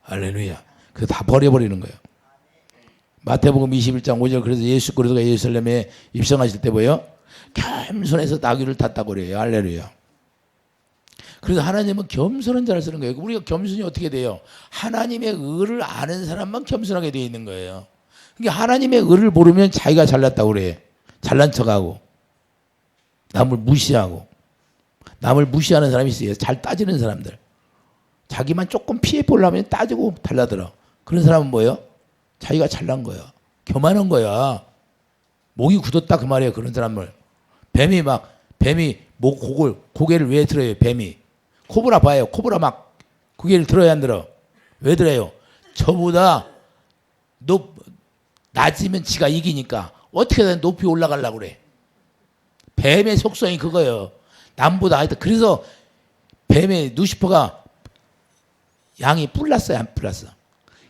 할렐루야. 그래서 다 버려버리는 거예요. 마태복음 21장 5절 그래서 예수 그리스도가 예루살렘에 입성하실 때 뭐예요? 겸손해서 나귀를 탔다고 그래요. 할렐루야. 그래서 하나님은 겸손한 자를 쓰는 거예요. 우리가 겸손이 어떻게 돼요? 하나님의 의를 아는 사람만 겸손하게 되어 있는 거예요. 그러니까 하나님의 의를 모르면 자기가 잘났다고 그래. 잘난 척하고 남을 무시하고 남을 무시하는 사람이 있어요. 잘 따지는 사람들. 자기만 조금 피해 보려면 따지고 달라들어. 그런 사람은 뭐예요? 자기가 잘난 거야. 교만한 거야. 목이 굳었다 그 말이에요. 그런 사람을. 뱀이 고개를 왜 들어요? 뱀이. 코브라 봐요. 코브라 막 고개를 들어야 안 들어? 왜 들어요? 저보다 낮으면 지가 이기니까 어떻게든 높이 올라가려고 그래. 뱀의 속성이 그거예요. 남보다 하여튼 그래서 뱀의 루시퍼가 양이 뿔났어요? 안 뿔났어?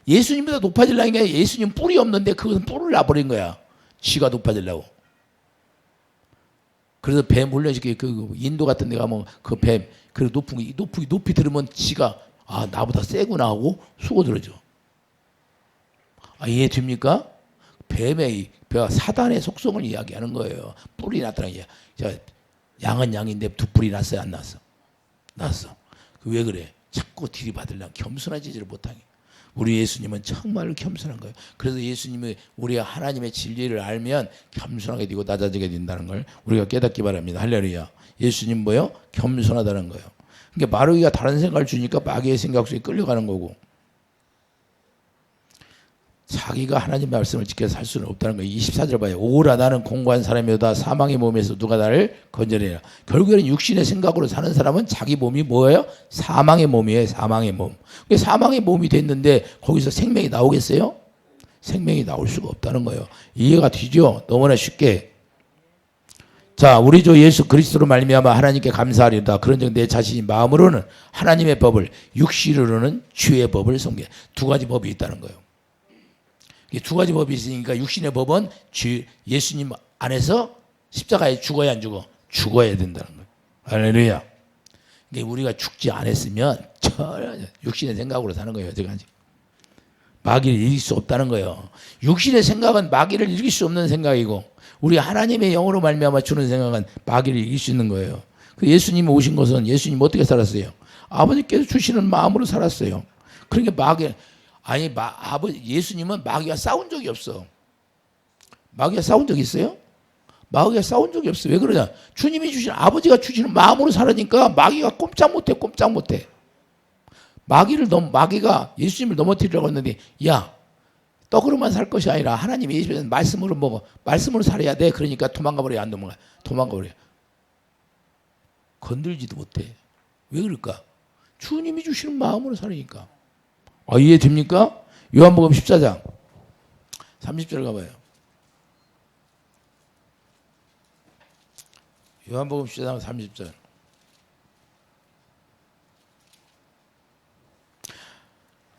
예수님보다 높아지려니까 예수님 뿔이 없는데 그것은 뿔을 놔버린 거야. 쥐가 높아지려고. 그래서 뱀 훈련시키고 그 인도 같은 데 가면 그 뱀 그 높이 들으면 쥐가 나보다 세구나 하고 수고들어져. 이해됩니까? 뱀의 사단의 속성을 이야기하는 거예요. 뿔이 났다는 게. 양은 양인데 두 뿔이 났어요? 안 났어? 났어. 왜 그래? 자꾸 들이받으려고 겸손하지를 못하게. 우리 예수님은 정말 겸손한 거예요. 그래서 예수님이 우리가 하나님의 진리를 알면 겸손하게 되고 낮아지게 된다는 걸 우리가 깨닫기 바랍니다. 할렐루야. 예수님 뭐요? 겸손하다는 거예요. 그러니까 마귀가 다른 생각을 주니까 마귀의 생각 속에 끌려가는 거고 자기가 하나님 말씀을 지켜서 살 수는 없다는 거예요. 24절 봐요. 오라 나는 공고한 사람이다. 사망의 몸에서 누가 나를 건져내라. 결국에는 육신의 생각으로 사는 사람은 자기 몸이 뭐예요? 사망의 몸이에요. 사망의 몸. 사망의 몸이 됐는데 거기서 생명이 나오겠어요? 생명이 나올 수가 없다는 거예요. 이해가 되죠? 너무나 쉽게. 자, 우리 주 예수 그리스도로 말미암아 하나님께 감사하리다. 그런즉 내 자신이 마음으로는 하나님의 법을 육신으로는 주의 법을 섬겨. 두 가지 법이 있다는 거예요. 두 가지 법이 있으니까 육신의 법은 예수님 안에서 십자가에 죽어야 안 죽어? 죽어야 된다는 거예요. 할렐루야. 우리가 죽지 않았으면 전혀 육신의 생각으로 사는 거예요. 여태까지. 마귀를 이길 수 없다는 거예요. 육신의 생각은 마귀를 이길 수 없는 생각이고 우리 하나님의 영으로 말미암아 주는 생각은 마귀를 이길 수 있는 거예요. 그 예수님이 오신 것은 예수님 어떻게 살았어요? 아버지께서 주시는 마음으로 살았어요. 그러니까 예수님은 마귀와 싸운 적이 없어. 마귀와 싸운 적 있어요? 마귀가 싸운 적이 없어. 왜 그러냐? 주님이 주신 아버지가 주시는 마음으로 살으니까 마귀가 꼼짝 못해. 마귀가 예수님을 넘어뜨리려고 했는데 야 떡으로만 살 것이 아니라 하나님이 예수님 말씀으로 먹어. 말씀으로 살아야 돼. 그러니까 도망가버려. 안 도망가버려. 건들지도 못해. 왜 그럴까? 주님이 주시는 마음으로 살으니까. 이해됩니까? 요한복음 14장 30절 가봐요. 요한복음 14장 30절.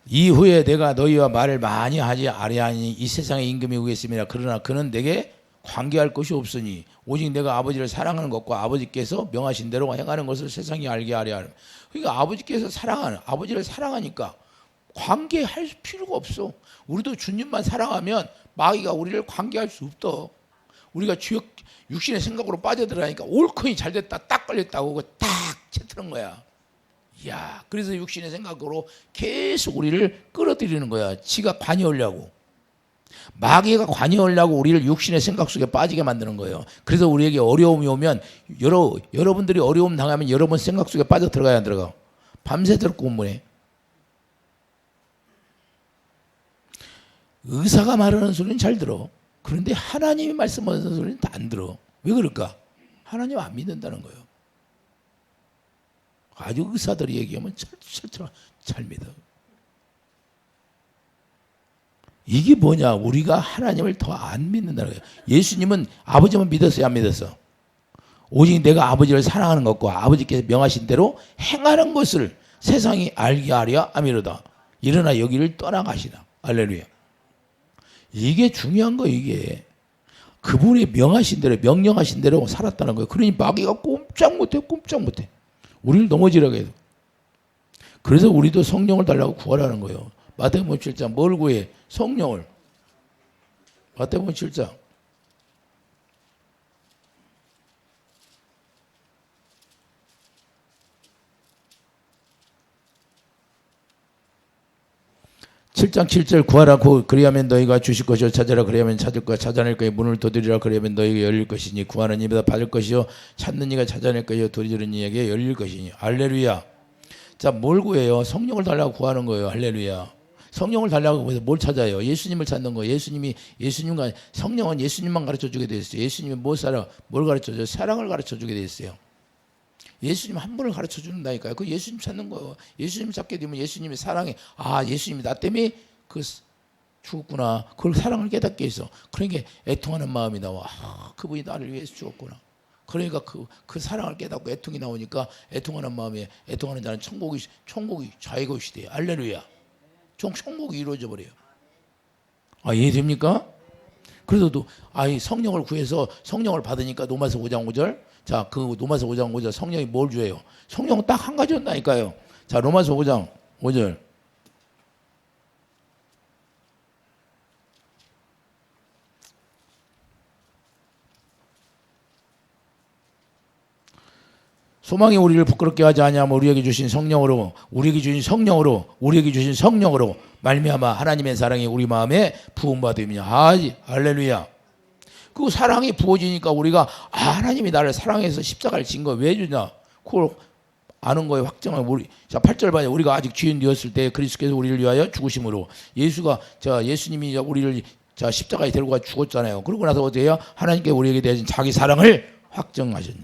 이후에 내가 너희와 말을 많이 하지 아니하니 이 세상의 임금이 오겠습니다. 그러나 그는 내게 관계할 것이 없으니 오직 내가 아버지를 사랑하는 것과 아버지께서 명하신 대로 행하는 것을 세상이 알게 하려 하는. 그러니까 아버지를 사랑하니까 관계할 필요가 없어. 우리도 주님만 사랑하면 마귀가 우리를 관계할 수 없다. 우리가 육신의 생각으로 빠져들어가니까 옳거니 잘됐다 딱 걸렸다고 딱 채트는 거야. 이야, 그래서 육신의 생각으로 계속 우리를 끌어들이는 거야. 지가 관여하려고. 마귀가 관여하려고 우리를 육신의 생각 속에 빠지게 만드는 거예요. 그래서 우리에게 어려움이 오면 여러분들이 어려움 당하면 여러분 생각 속에 빠져 들어가야 안 들어가? 밤새도록 공부해. 의사가 말하는 소리는 잘 들어. 그런데 하나님이 말씀하는 소리는 다 안 들어. 왜 그럴까? 하나님 안 믿는다는 거예요. 아주 의사들이 얘기하면 잘 믿어. 이게 뭐냐? 우리가 하나님을 더 안 믿는다는 거예요. 예수님은 아버지만 믿었어요? 안 믿었어? 오직 내가 아버지를 사랑하는 것과 아버지께서 명하신 대로 행하는 것을 세상이 알게 하려 함이로다. 일어나 여기를 떠나가시다. 할렐루야. 이게 중요한 거예요. 이게 그분이 명령하신 대로 살았다는 거예요. 그러니 마귀가 꼼짝 못해. 우리를 넘어지라고 해요. 그래서 우리도 성령을 달라고 구하라는 거예요. 마태복음 7장 뭘 구해? 성령을. 마태복음 7장 7장 7절 구하라 그리하면 너희가 주실 것이요 찾으라 그리하면 찾을 거야 찾아낼 거야 문을 두드리라 그리하면 너희에게 열릴 것이니 구하는 이보다 받을 것이요 찾는 이가 찾아낼 것이요 두드리는 이에게 열릴 것이니. 할렐루야. 자, 뭘 구해요? 성령을 달라고 구하는 거예요. 할렐루야. 성령을 달라고 해서 뭘 찾아요? 예수님을 찾는 거예요. 예수님과 성령은 예수님만 가르쳐 주게 돼 있어요. 예수님이 뭘 가르쳐 줘요? 사랑을 가르쳐 주게 돼 있어요. 예수님 한 분을 가르쳐 준다니까요. 그 예수님 찾는 거예요. 예수님 찾게 되면 예수님의 사랑에 예수님이 나 때문에 죽었구나. 그걸 사랑을 깨닫게 해서 그러니까 애통하는 마음이 나와. 그분이 나를 위해서 죽었구나. 그러니까 그 사랑을 깨닫고 애통이 나오니까 애통하는 마음에 애통하는 자는 천국이 자기 것이 돼요. 할렐루야. 천국이 이루어져 버려요. 이해됩니까? 그래서 성령을 구해서 성령을 받으니까 로마서 5장 5절. 자, 그 로마서 5장 5절 성령이 뭘 줘요? 성령은 딱 한 가지였다니까요. 자, 로마서 5장 5절. 소망이 우리를 부끄럽게 하지 아니하면 우리에게 주신 성령으로 말미암아 하나님의 사랑이 우리 마음에 부음받음이냐. 할렐루야. 그 사랑이 부어지니까 우리가 하나님이 나를 사랑해서 십자가를 진 거 왜 주냐? 그걸 아는 거에 확정을 자, 8절 봐요. 우리가 아직 죄인 되었을 때 그리스도께서 우리를 위하여 죽으심으로 예수님이 우리를 십자가에 데리고 가 죽었잖아요. 그러고 나서 어떻게 해요? 하나님께 우리에게 대하신 자기 사랑을 확정하셨냐.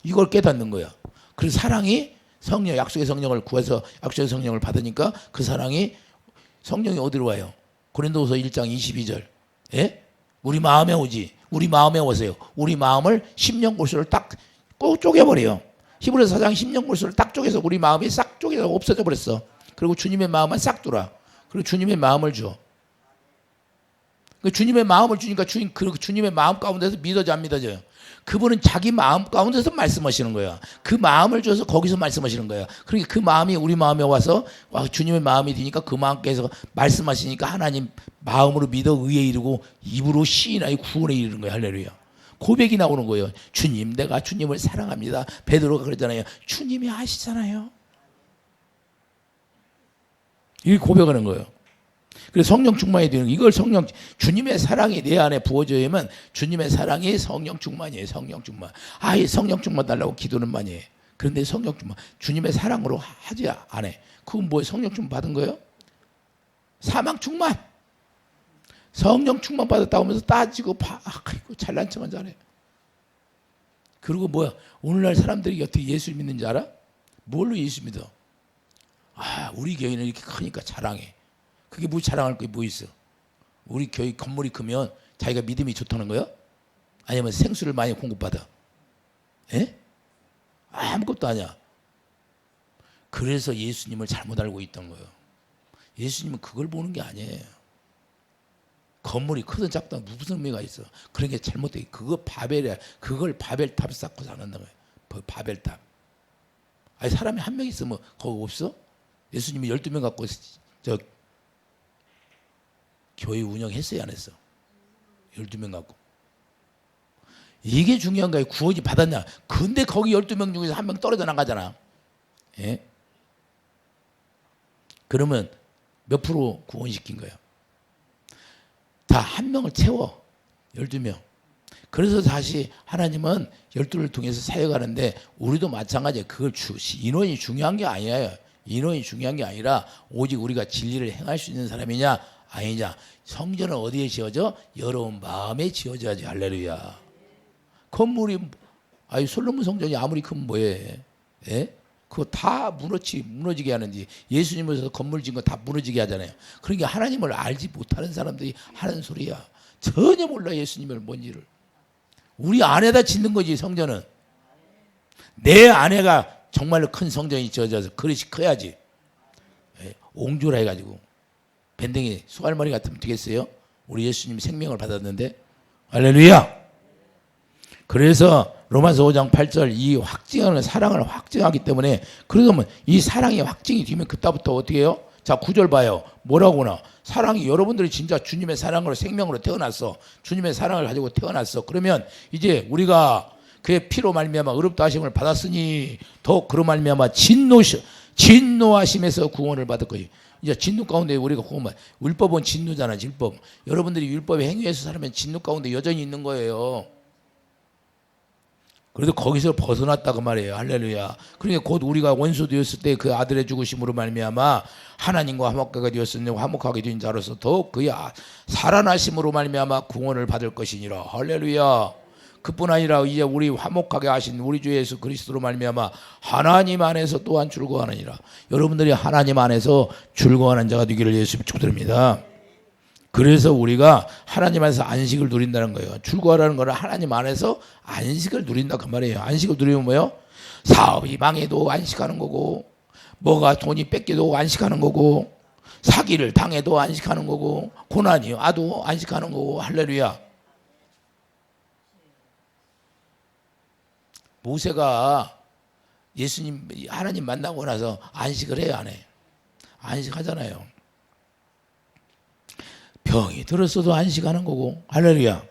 이걸 깨닫는 거야. 그래서 사랑이 약속의 성령을 구해서 약속의 성령을 받으니까 그 성령이 어디로 와요? 고린도후서 1장 22절. 예? 우리 마음에 오지. 우리 마음에 오세요. 우리 마음을 심령골수를 딱 쪼개버려요. 히브리서 4장 심령골수를 딱 쪼개서 우리 마음이 싹 쪼개서 없어져 버렸어. 그리고 주님의 마음만 싹 돌아. 그리고 주님의 마음을 줘. 그 주님의 마음을 주니까 주님의 마음 가운데서 믿어져 안 믿어져요? 그분은 자기 마음 가운데서 말씀하시는 거야. 그 마음을 줘서 거기서 말씀하시는 거야. 그러니까 그 마음이 우리 마음에 와서 주님의 마음이 되니까 그 마음께서 말씀하시니까 하나님 마음으로 믿어 의에 이르고 입으로 시인하여 구원에 이르는 거야. 할렐루야. 고백이 나오는 거예요. 주님, 내가 주님을 사랑합니다. 베드로가 그러잖아요. 주님이 아시잖아요. 이게 고백하는 거예요. 그래서 성령 충만이 되는 이걸 주님의 사랑이 내 안에 부어져야면 주님의 사랑이 성령 충만이에요. 성령 충만. 성령 충만 달라고 기도는 많이 해. 그런데 성령 충만 주님의 사랑으로 하지 안 해. 그건 뭐예요? 성령 충만 받은 거예요? 사망 충만. 성령 충만 받았다고 하면서 따지고 아이고 잘난 척은 잘해. 그리고 뭐야? 오늘날 사람들이 어떻게 예수 믿는지 알아? 뭘로 예수 믿어? 우리 교회는 이렇게 크니까 자랑해. 그게 뭐 자랑할 게 뭐 있어? 우리 교회 건물이 크면 자기가 믿음이 좋다는 거야? 아니면 생수를 많이 공급받아? 예? 아무것도 아니야. 그래서 예수님을 잘못 알고 있던 거예요. 예수님은 그걸 보는 게 아니에요. 건물이 크든 작든 무슨 의미가 있어? 그런 게 잘못돼. 그걸 바벨탑 쌓고 사는다 거예요. 바벨탑. 사람이 한 명 있으면 거기 없어? 예수님이 12명 갖고 교회 운영했어요, 안 했어? 12명 갖고. 이게 중요한 거예요. 구원이 받았냐? 근데 거기 12명 중에서 한 명 떨어져 나가잖아. 예? 그러면 몇 프로 구원시킨 거예요? 다 한 명을 채워. 12명. 그래서 다시 하나님은 12를 통해서 사역하는데 우리도 마찬가지예요. 인원이 중요한 게 아니에요. 인원이 중요한 게 아니라 오직 우리가 진리를 행할 수 있는 사람이냐 아니냐. 성전은 어디에 지어져? 여러분 마음에 지어져야지. 할렐루야. 건물이 솔로몬 성전이 아무리 크면 뭐해? 예? 그거 다 무너지게 하는지. 예수님께서 건물 지은 거 다 무너지게 하잖아요. 그러니까 하나님을 알지 못하는 사람들이 하는 소리야. 전혀 몰라 예수님을 뭔지를. 우리 안에다 짓는 거지. 성전은 내 안에가 정말로 큰 성전이 지어져서 그릇이 커야지. 예? 옹졸라 해가지고 밴댕이 쏘알머리 같으면 되겠어요? 우리 예수님이 생명을 받았는데. 할렐루야. 그래서 로마서 5장 8절 이 확증하는 사랑을 확증하기 때문에 그러면 이 사랑이 확증이 되면 그때부터 어떻게 해요? 자 9절 봐요. 뭐라고나 사랑이 여러분들이 진짜 주님의 사랑으로 생명으로 태어났어. 주님의 사랑을 가지고 태어났어. 그러면 이제 우리가 그의 피로 말미암아 의롭다 하심을 받았으니 더 그로 말미암아 진노하심에서 구원을 받을 거지. 이제 진노 가운데 우리가 구원받. 율법은 진노잖아. 율법. 여러분들이 율법에 행위해서 살면 진노 가운데 여전히 있는 거예요. 그래도 거기서 벗어났다 그 말이에요. 할렐루야. 그러니까 곧 우리가 원수 되었을 때 그 아들의 죽으심으로 말미암아 하나님과 화목하게 되었으니 화목하게 된 자로서 더욱 그의 살아나심으로 말미암아 구원을 받을 것이니라. 할렐루야. 그뿐 아니라 이제 우리 화목하게 하신 우리 주 예수 그리스도로 말미암아 하나님 안에서 또한 즐거워하느니라. 여러분들이 하나님 안에서 즐거워하는 자가 되기를 예수님 축복드립니다. 그래서 우리가 하나님 안에서 안식을 누린다는 거예요. 즐거워하는 거는 하나님 안에서 안식을 누린다 그 말이에요. 안식을 누리면 뭐예요? 사업이 망해도 안식하는 거고, 뭐가 돈이 뺏겨도 안식하는 거고, 사기를 당해도 안식하는 거고, 고난이 와도 안식하는 거고. 할렐루야. 모세가 예수님 하나님 만나고 나서 안식을 해요, 안 해? 안식하잖아요. 병이 들었어도 안식하는 거고. 할렐루야.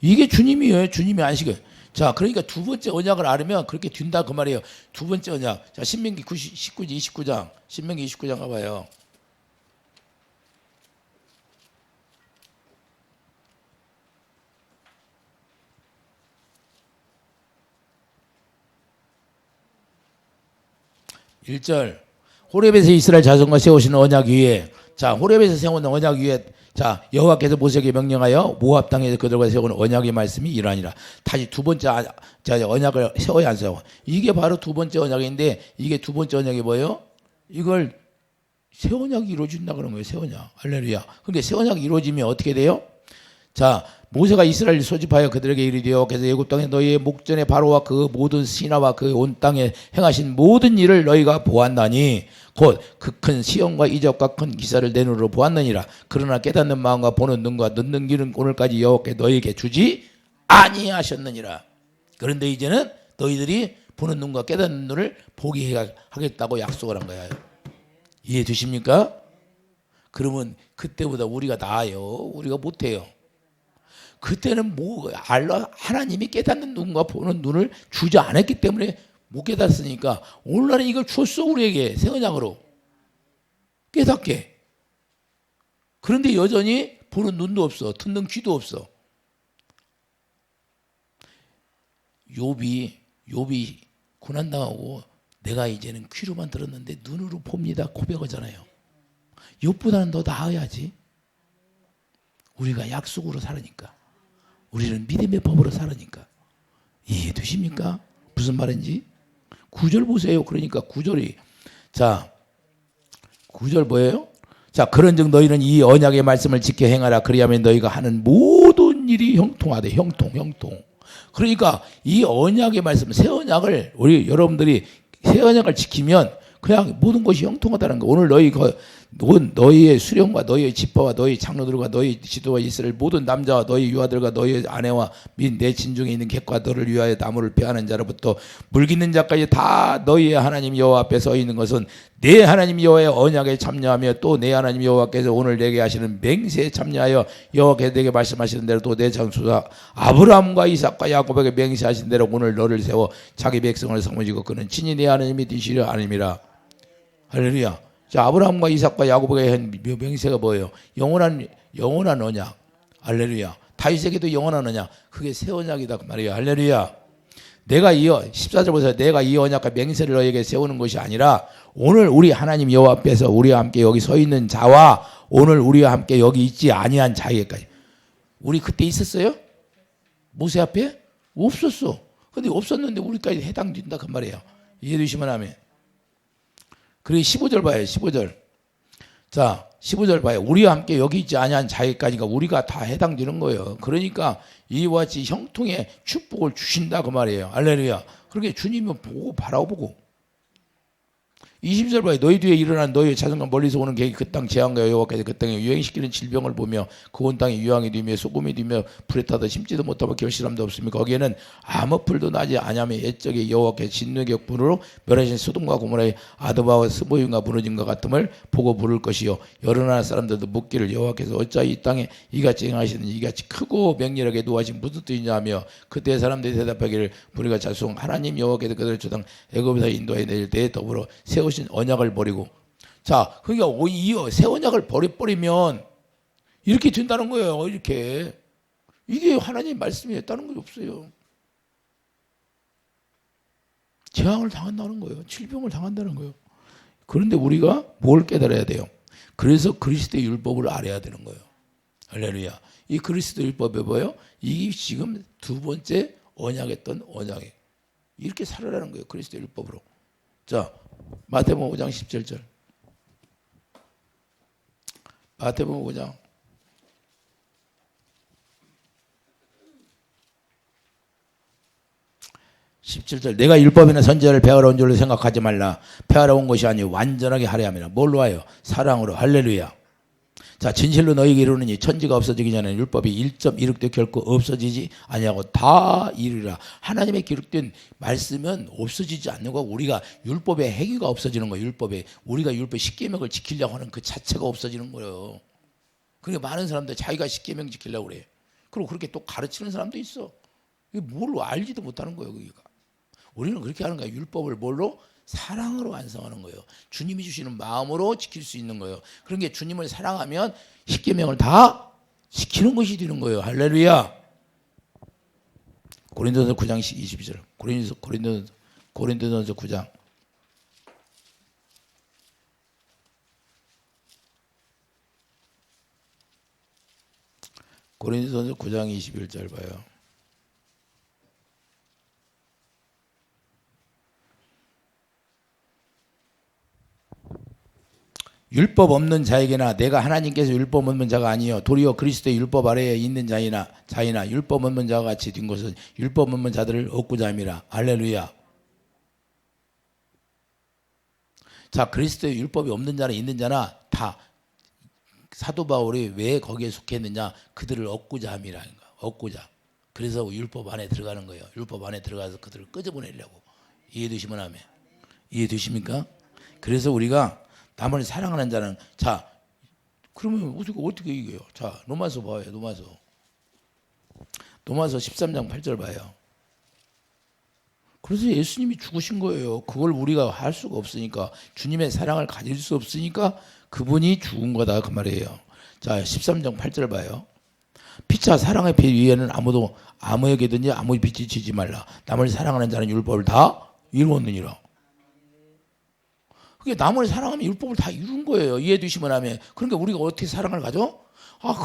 이게 주님이에요. 주님이 안식을. 자, 그러니까 두 번째 언약을 알으면 그렇게 된다 그 말이에요. 두 번째 언약. 자, 신명기 29장. 신명기 29장 가봐요. (1절) 호렙에서 이스라엘 자손과 세우시는 언약 위에. 자, 호렙에서 세우는 언약 위에 자 여호와께서 모세에게 명령하여 모압 땅에서 그들과 세우는 언약의 말씀이 이러하니라. 다시 두 번째 언약을 세워야 안 세워? 이게 바로 두 번째 언약인데 이게 두 번째 언약이 뭐예요? 이걸 새 언약이 이루어진다 그런 거예요. 새 언약. 할렐루야. 그러니까 새 언약이 이루어지면 어떻게 돼요? 자, 모세가 이스라엘 소집하여 그들에게 이르되 여호와께서 애굽 땅에 너희의 목전에 바로와 그 모든 신하와 그 온 땅에 행하신 모든 일을 너희가 보았나니 곧 그 큰 시험과 이적과 큰 기사를 내 눈으로 보았느니라. 그러나 깨닫는 마음과 보는 눈과 듣는 귀는 오늘까지 여호와께 너희에게 주지 아니하셨느니라. 그런데 이제는 너희들이 보는 눈과 깨닫는 눈을 보게 하겠다고 약속을 한 거야. 이해 되십니까? 그러면 그때보다 우리가 나아요? 우리가 못해요? 그때는 뭐 하나님이 깨닫는 눈과 보는 눈을 주지 않았기 때문에 못 깨닫으니까 오늘날은 이걸 줬어 우리에게 새 언약으로 깨닫게. 그런데 여전히 보는 눈도 없어, 듣는 귀도 없어. 욥이 고난당하고 내가 이제는 귀로만 들었는데 눈으로 봅니다 고백하잖아요. 욥보다는 더 나아야지. 우리가 약속으로 살으니까. 우리는 믿음의 법으로 살으니까. 이해되십니까? 무슨 말인지? 9절 보세요. 그러니까 9절이 자 9절 뭐예요? 자 그런즉 너희는 이 언약의 말씀을 지켜 행하라. 그리하면 너희가 하는 모든 일이 형통하되 형통. 그러니까 이 언약의 말씀 새 언약을 우리 여러분들이 새 언약을 지키면 그냥 모든 것이 형통하다는 거. 오늘 너희의 수령과 너희의 지파와 너희 장로들과 너희 지도와 이스라엘 모든 남자와 너희 유아들과 너희 아내와 및 내 진중에 있는 객과 너를 위하여 나무를 베하는 자로부터 물깃는 자까지 다 너희의 하나님 여호와 앞에 서 있는 것은 내 하나님 여호와의 언약에 참여하며 또 내 하나님 여호와께서 오늘 내게 하시는 맹세에 참여하여 여호와께서 내게 말씀하시는 대로 또 내 장수자 아브라함과 이삭과 야곱에게 맹세하신 대로 오늘 너를 세워 자기 백성을 삼으시고 그는 친히 내 하나님이 되시려 하느니라. 할렐루야. 자, 아브라함과 이삭과 야곱에게 한 맹세가 뭐예요? 영원한 언약. 할렐루야. 다윗에게도 영원한 언약. 그게 새 언약이다 그 말이에요. 할렐루야. 내가 14절 보세요. 내가 이 언약과 맹세를 너에게 세우는 것이 아니라 오늘 우리 하나님 여호와 앞에서 우리와 함께 여기 서 있는 자와 오늘 우리와 함께 여기 있지 아니한 자에게까지. 우리 그때 있었어요? 모세 앞에? 없었어. 근데 없었는데 우리까지 해당된다 그 말이에요. 이해되시면 하면. 그리고 15절 봐요. 15절. 자, 15절 봐요. 우리와 함께 여기 있지 아니한 자에까지가 우리가 다 해당되는 거예요. 그러니까 이와 같이 형통의 축복을 주신다 그 말이에요. 할렐루야. 그렇게 주님은 보고 바라보고 20절 봐요. 너희 뒤에 일어난 너희의 자손과 멀리서 오는 계획이 그 땅 재앙과 여호와께서 그 땅에 유행시키는 질병을 보며 그 온 땅에 유황이 되며 소금이 되며 불에 타도 심지도 못하고 결실함도 없습니까? 거기에는 아무 풀도 나지 아니하며 옛적에 여호와께서 진노의 불으로 멸하신 소돔과 고모라의 아드바와 스보임과 무너진 것 같음을 보고 부를 것이요 여러 나라 사람들도 묻기를 여호와께서 어찌 이 땅에 이같이 행하시는지 이같이 크고 맹렬하게 노하신 무슨 뜻이냐 하며 그때 사람들이 대답하기를 우리가 자송 하나님 여호와께서 그들을 저당 애굽에서 인도해 내릴 때에 더불어 세우신 언약을 버리고. 자, 그러니까 이 새 언약을 버리면 이렇게 된다는 거예요. 이렇게. 이게 하나님 말씀이었다는 게 없어요. 재앙을 당한다는 거예요. 질병을 당한다는 거예요. 그런데 우리가 뭘 깨달아야 돼요? 그래서 그리스도의 율법을 알아야 되는 거예요. 할렐루야. 이 그리스도 율법이 뭐예요? 이 지금 두 번째 언약했던 언약이 이렇게 살아라는 거예요. 그리스도 율법으로. 자, 마태복음 5장 17절. 마태복음 5장 17절. 내가 율법이나 선지자를 폐하러 온 줄로 생각하지 말라. 폐하러 온 것이 아니요 완전하게 하려 함이라. 뭘로 하여? 사랑으로. 할렐루야. 자, 진실로 너희에게 이르노니 천지가 없어지기 전에 율법이 1.16도 결코 없어지지 아니하고 다 이르리라. 하나님의 기록된 말씀은 없어지지 않는 거. 우리가 율법의 행위가 없어지는 거예요. 우리가 율법 10계명을 지키려고 하는 그 자체가 없어지는 거예요. 그러니까 많은 사람들 자기가 10계명 지키려고 그래. 그리고 그렇게 또 가르치는 사람도 있어. 이게 뭘 알지도 못하는 거예요. 그러니까 우리는 그렇게 하는 거예요. 율법을 뭘로? 사랑으로 완성하는 거예요. 주님이 주시는 마음으로 지킬 수 있는 거예요. 그런 게 주님을 사랑하면 십계명을 다 지키는 것이 되는 거예요. 할렐루야. 고린도전서 9장 22절. 고린도전서 9장. 고린도전서 9장 21절 봐요. 율법 없는 자에게나 내가 하나님께서 율법 없는 자가 아니요 도리어 그리스도의 율법 아래에 있는 자이나 율법 없는 자와 같이 된 것은 율법 없는 자들을 얻고자 함이라. 할렐루야. 자, 그리스도의 율법이 없는 자나 있는 자나 다 사도 바울이 왜 거기에 속했느냐? 그들을 얻고자 함이라. 얻고자. 그래서 율법 안에 들어가는 거예요. 율법 안에 들어가서 그들을 끄집어내려고. 이해되시면 하면. 이해되십니까? 그래서 우리가 남을 사랑하는 자는, 자, 그러면 어떻게 이겨요? 자, 로마서 봐요. 로마서 13장 8절 봐요. 그래서 예수님이 죽으신 거예요. 그걸 우리가 할 수가 없으니까, 주님의 사랑을 가질 수 없으니까 그분이 죽은 거다 그 말이에요. 자, 13장 8절 봐요. 피차 사랑의 빛 위에는 아무에게든지 아무 빛이 지지 말라. 남을 사랑하는 자는 율법을 다 이루었느니라. 그게 남을 사랑하면 율법을 다 이룬 거예요. 이해되시면 하면. 그러니까 우리가 어떻게 사랑을 가져?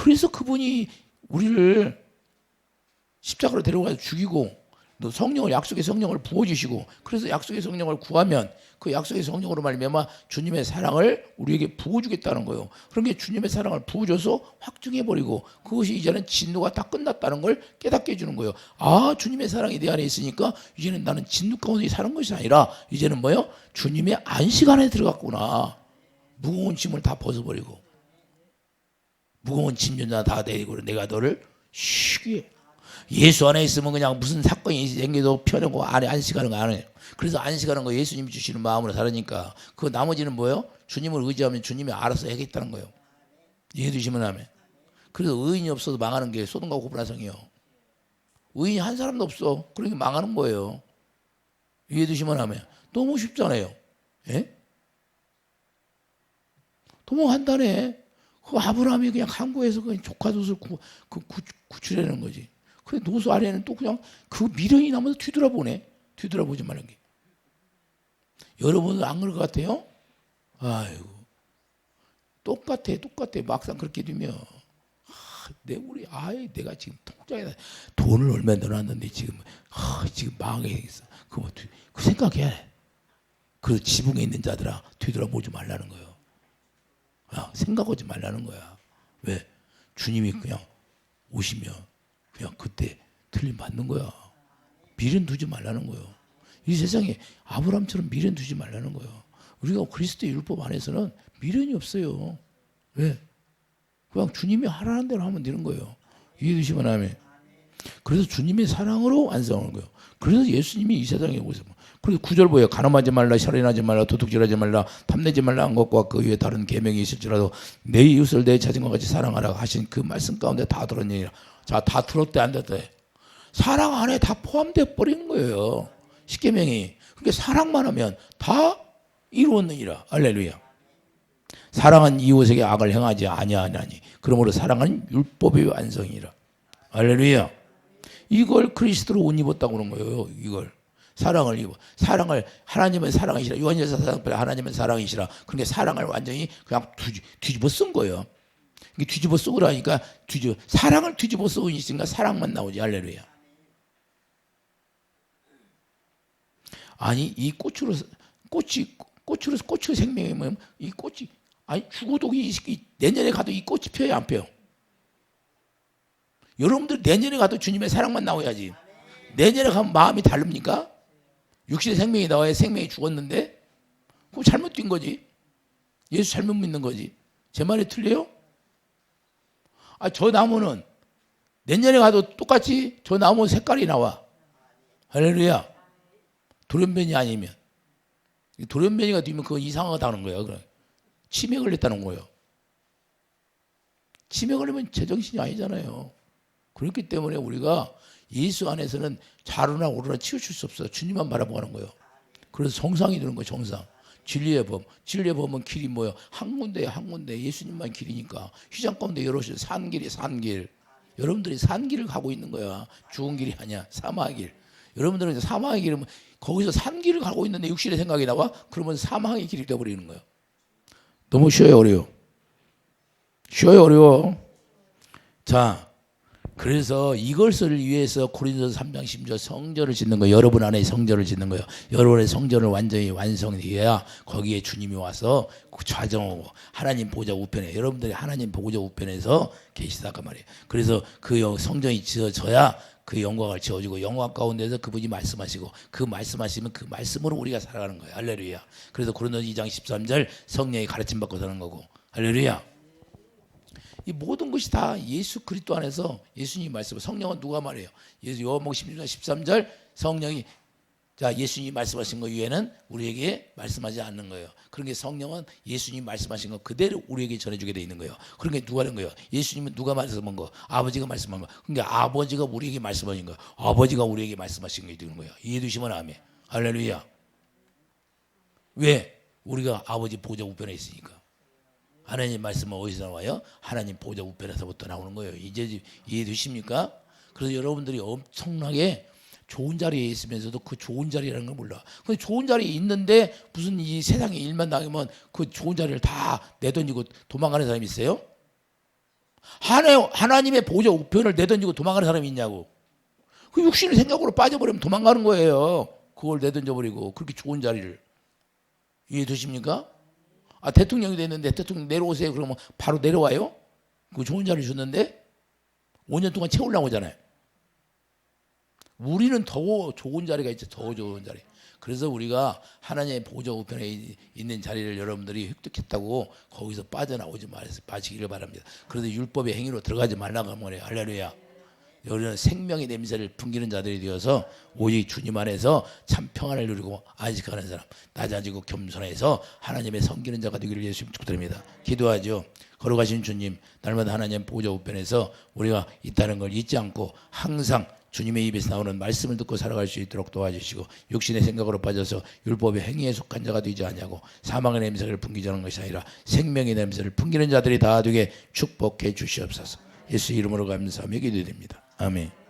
그래서 그분이 우리를 십자가로 데려가서 죽이고 또 약속의 성령을 부어주시고, 그래서 약속의 성령을 구하면 그 약속의 성령으로 말미암아 주님의 사랑을 우리에게 부어주겠다는 거예요. 그러니까 주님의 사랑을 부어줘서 확증해버리고, 그것이 이제는 진노가 다 끝났다는 걸 깨닫게 해주는 거예요. 주님의 사랑이 내 안에 있으니까 이제는 나는 진노 가운데 사는 것이 아니라 이제는 뭐예요? 주님의 안식 안에 들어갔구나. 무거운 짐을 다 벗어버리고, 무거운 짐전자 다 내리고 내가 너를 쉬게 해. 예수 안에 있으면 그냥 무슨 사건이 생겨도 편하고 안에 안식하는 거 안 해요. 그래서 안식하는 거 예수님이 주시는 마음으로 살으니까, 그 나머지는 뭐예요? 주님을 의지하면 주님이 알아서 하겠다는 거예요. 이해되시면 하면. 그래서 의인이 없어도 망하는 게 소돔과 고모라 성이에요. 의인이 한 사람도 없어. 그러니까 망하는 거예요. 이해되시면 하면. 너무 쉽잖아요. 예? 너무 간단해. 그 아브라함이 그냥 항구에서 그냥 조카옷을 구출해내는 거지. 그 노소 아래에는 또 그냥 그 미련이 남아서 뒤돌아보네. 뒤돌아보지 말는 게. 여러분은 안 그럴 것 같아요? 아이고, 똑같아. 막상 그렇게 되면 내가 지금 통장에다 돈을 얼마 넣어놨는데 지금 망해있어. 그 생각해야 해. 그 지붕에 있는 자들아, 뒤돌아보지 말라는 거예요. 생각하지 말라는 거야. 왜? 주님이 그냥 오시면 그냥 그때 틀림 받는 거야. 미련 두지 말라는 거예요. 이 세상에 아브라함처럼 미련 두지 말라는 거예요. 우리가 그리스도의 율법 안에서는 미련이 없어요. 왜? 그냥 주님이 하라는 대로 하면 되는 거예요. 이해되시면 하면. 그래서 주님의 사랑으로 완성하는 거예요. 그래서 예수님이 이 세상에 오셔서, 그래서 9절 보여요. 간음하지 말라, 살인하지 말라, 도둑질하지 말라, 탐내지 말라 한 것과 그 위에 다른 계명이 있을지라도 내 이웃을 내 자신과 같이 사랑하라 하신 그 말씀 가운데 다 들었느니라. 자, 다 들었대 안 들었대? 사랑 안에 다 포함되어 버린 거예요. 십계명이. 그러니까 사랑만 하면 다 이루었느니라. 할렐루야. 사랑은 이웃에게 악을 행하지 아니하나니 그러므로 사랑은 율법의 완성이라. 할렐루야. 이걸 그리스도로 옷 입었다고 그런 거예요. 이걸 사랑을 입어. 사랑을, 하나님은 사랑이시라. 요한일서 4장 하나님은 사랑이시라. 그러니까 사랑을 완전히 그냥 뒤집어 쓴 거예요. 뒤집어 쓰고라니까 사랑을 뒤집어 쓰고 있으니까 사랑만 나오지. 할렐루야. 아니 이 꽃으로 생명이 뭐예요? 이 꽃이 죽어도 내년에 가도 이 꽃이 펴요, 안 펴요? 여러분들 내년에 가도 주님의 사랑만 나와야지. 내년에 가면 마음이 다릅니까? 육신의 생명이 나와야 생명이 죽었는데 그거 잘못된 거지. 예수 잘못 믿는 거지. 제 말이 틀려요? 저 나무는 내년에 가도 똑같이 저 나무 색깔이 나와. 할렐루야. 돌연변이 아니면. 돌연변이가 되면 그거 이상하다는 거예요. 그럼 치매 걸렸다는 거예요. 치매 걸리면 제정신이 아니잖아요. 그렇기 때문에 우리가 예수 안에서는 좌로나 우로나 치우칠 수 없어요. 주님만 바라보고 하는 거예요. 그래서 정상이 되는 거예요. 정상. 진리의 범. 진리의 범은 길이 뭐예요? 한 군데에 한 군데. 예수님만 길이니까. 휘장 가운데 여럿이 산길이 산길. 여러분들이 산길을 가고 있는 거야. 죽은 길이 아니야. 사망의 길. 여러분들은 사망의 길은 거기서 산길을 가고 있는데 육신의 생각이 나와? 그러면 사망의 길이 되어버리는 거예요. 너무 쉬워요, 어려워? 쉬워요, 어려워? 자, 그래서 이것을 위해서 고린도서 3장 10절 성전을 짓는 거예요. 여러분 안에 성전을 짓는 거예요. 여러분의 성전을 완전히 완성해야 거기에 주님이 와서 좌정하고 하나님 보좌 우편에 여러분들이 하나님 보좌 우편에서 계시다 그 말이에요. 그래서 그 성전이 지어져야 그 영광을 지어주고 영광 가운데서 그분이 말씀하시고 그 말씀하시면 그 말씀으로 우리가 살아가는 거예요. 할렐루야. 그래서 고린도서 2장 13절 성령이 가르침 받고 사는 거고 할렐루야. 이 모든 것이 다 예수 그리스도 안에서 예수님 말씀. 성령은 누가 말해요? 요한복음 16장 13절 성령이 자 예수님 말씀하신 것 위에는 우리에게 말씀하지 않는 거예요. 그런 게 성령은 예수님 말씀하신 것 그대로 우리에게 전해주게 돼 있는 거예요. 그런 게 누가 하는 거예요? 예수님은 누가 말씀한 거? 아버지가 말씀한 거. 그러니까 아버지가 우리에게 말씀하신 거. 아버지가 우리에게 말씀하신 게 되는 거예요. 이해되시면 아멘. 할렐루야. 왜? 우리가 아버지 보좌 우편에 있으니까. 하나님 말씀은 어디서 나와요? 하나님 보좌 우편에서부터 나오는 거예요. 이제 이해되십니까? 그래서 여러분들이 엄청나게 좋은 자리에 있으면서도 그 좋은 자리라는 걸 몰라. 근데 좋은 자리에 있는데 무슨 이 세상에 일만 당하면 그 좋은 자리를 다 내던지고 도망가는 사람이 있어요? 하나님의 보좌 우편을 내던지고 도망가는 사람이 있냐고. 그 육신의 생각으로 빠져버리면 도망가는 거예요. 그걸 내던져버리고 그렇게 좋은 자리를. 이해되십니까? 아, 대통령이 됐는데 대통령 내려오세요. 그러면 바로 내려와요? 그 좋은 자리 줬는데 5년 동안 채우려고 하잖아요. 우리는 더 좋은 자리가 있죠. 더 좋은 자리. 그래서 우리가 하나님의 보좌 우편에 있는 자리를 여러분들이 획득했다고 거기서 빠져나오지 마시기를 바랍니다. 그래서 율법의 행위로 들어가지 말라고 하면 할렐루야. 우리는 생명의 냄새를 풍기는 자들이 되어서 오직 주님 안에서 참 평안을 누리고 안식하는 사람, 낮아지고 겸손해서 하나님의 섬기는 자가 되기를 예수님 축복드립니다. 기도하죠. 걸어가신 주님, 날마다 하나님 보좌 우편에서 우리가 있다는 걸 잊지 않고 항상 주님의 입에서 나오는 말씀을 듣고 살아갈 수 있도록 도와주시고 육신의 생각으로 빠져서 율법의 행위에 속한 자가 되지 않냐고 사망의 냄새를 풍기지 않는 것이 아니라 생명의 냄새를 풍기는 자들이 다 되게 축복해 주시옵소서. 예수 이름으로 감사하며 기도드립니다. 아멘.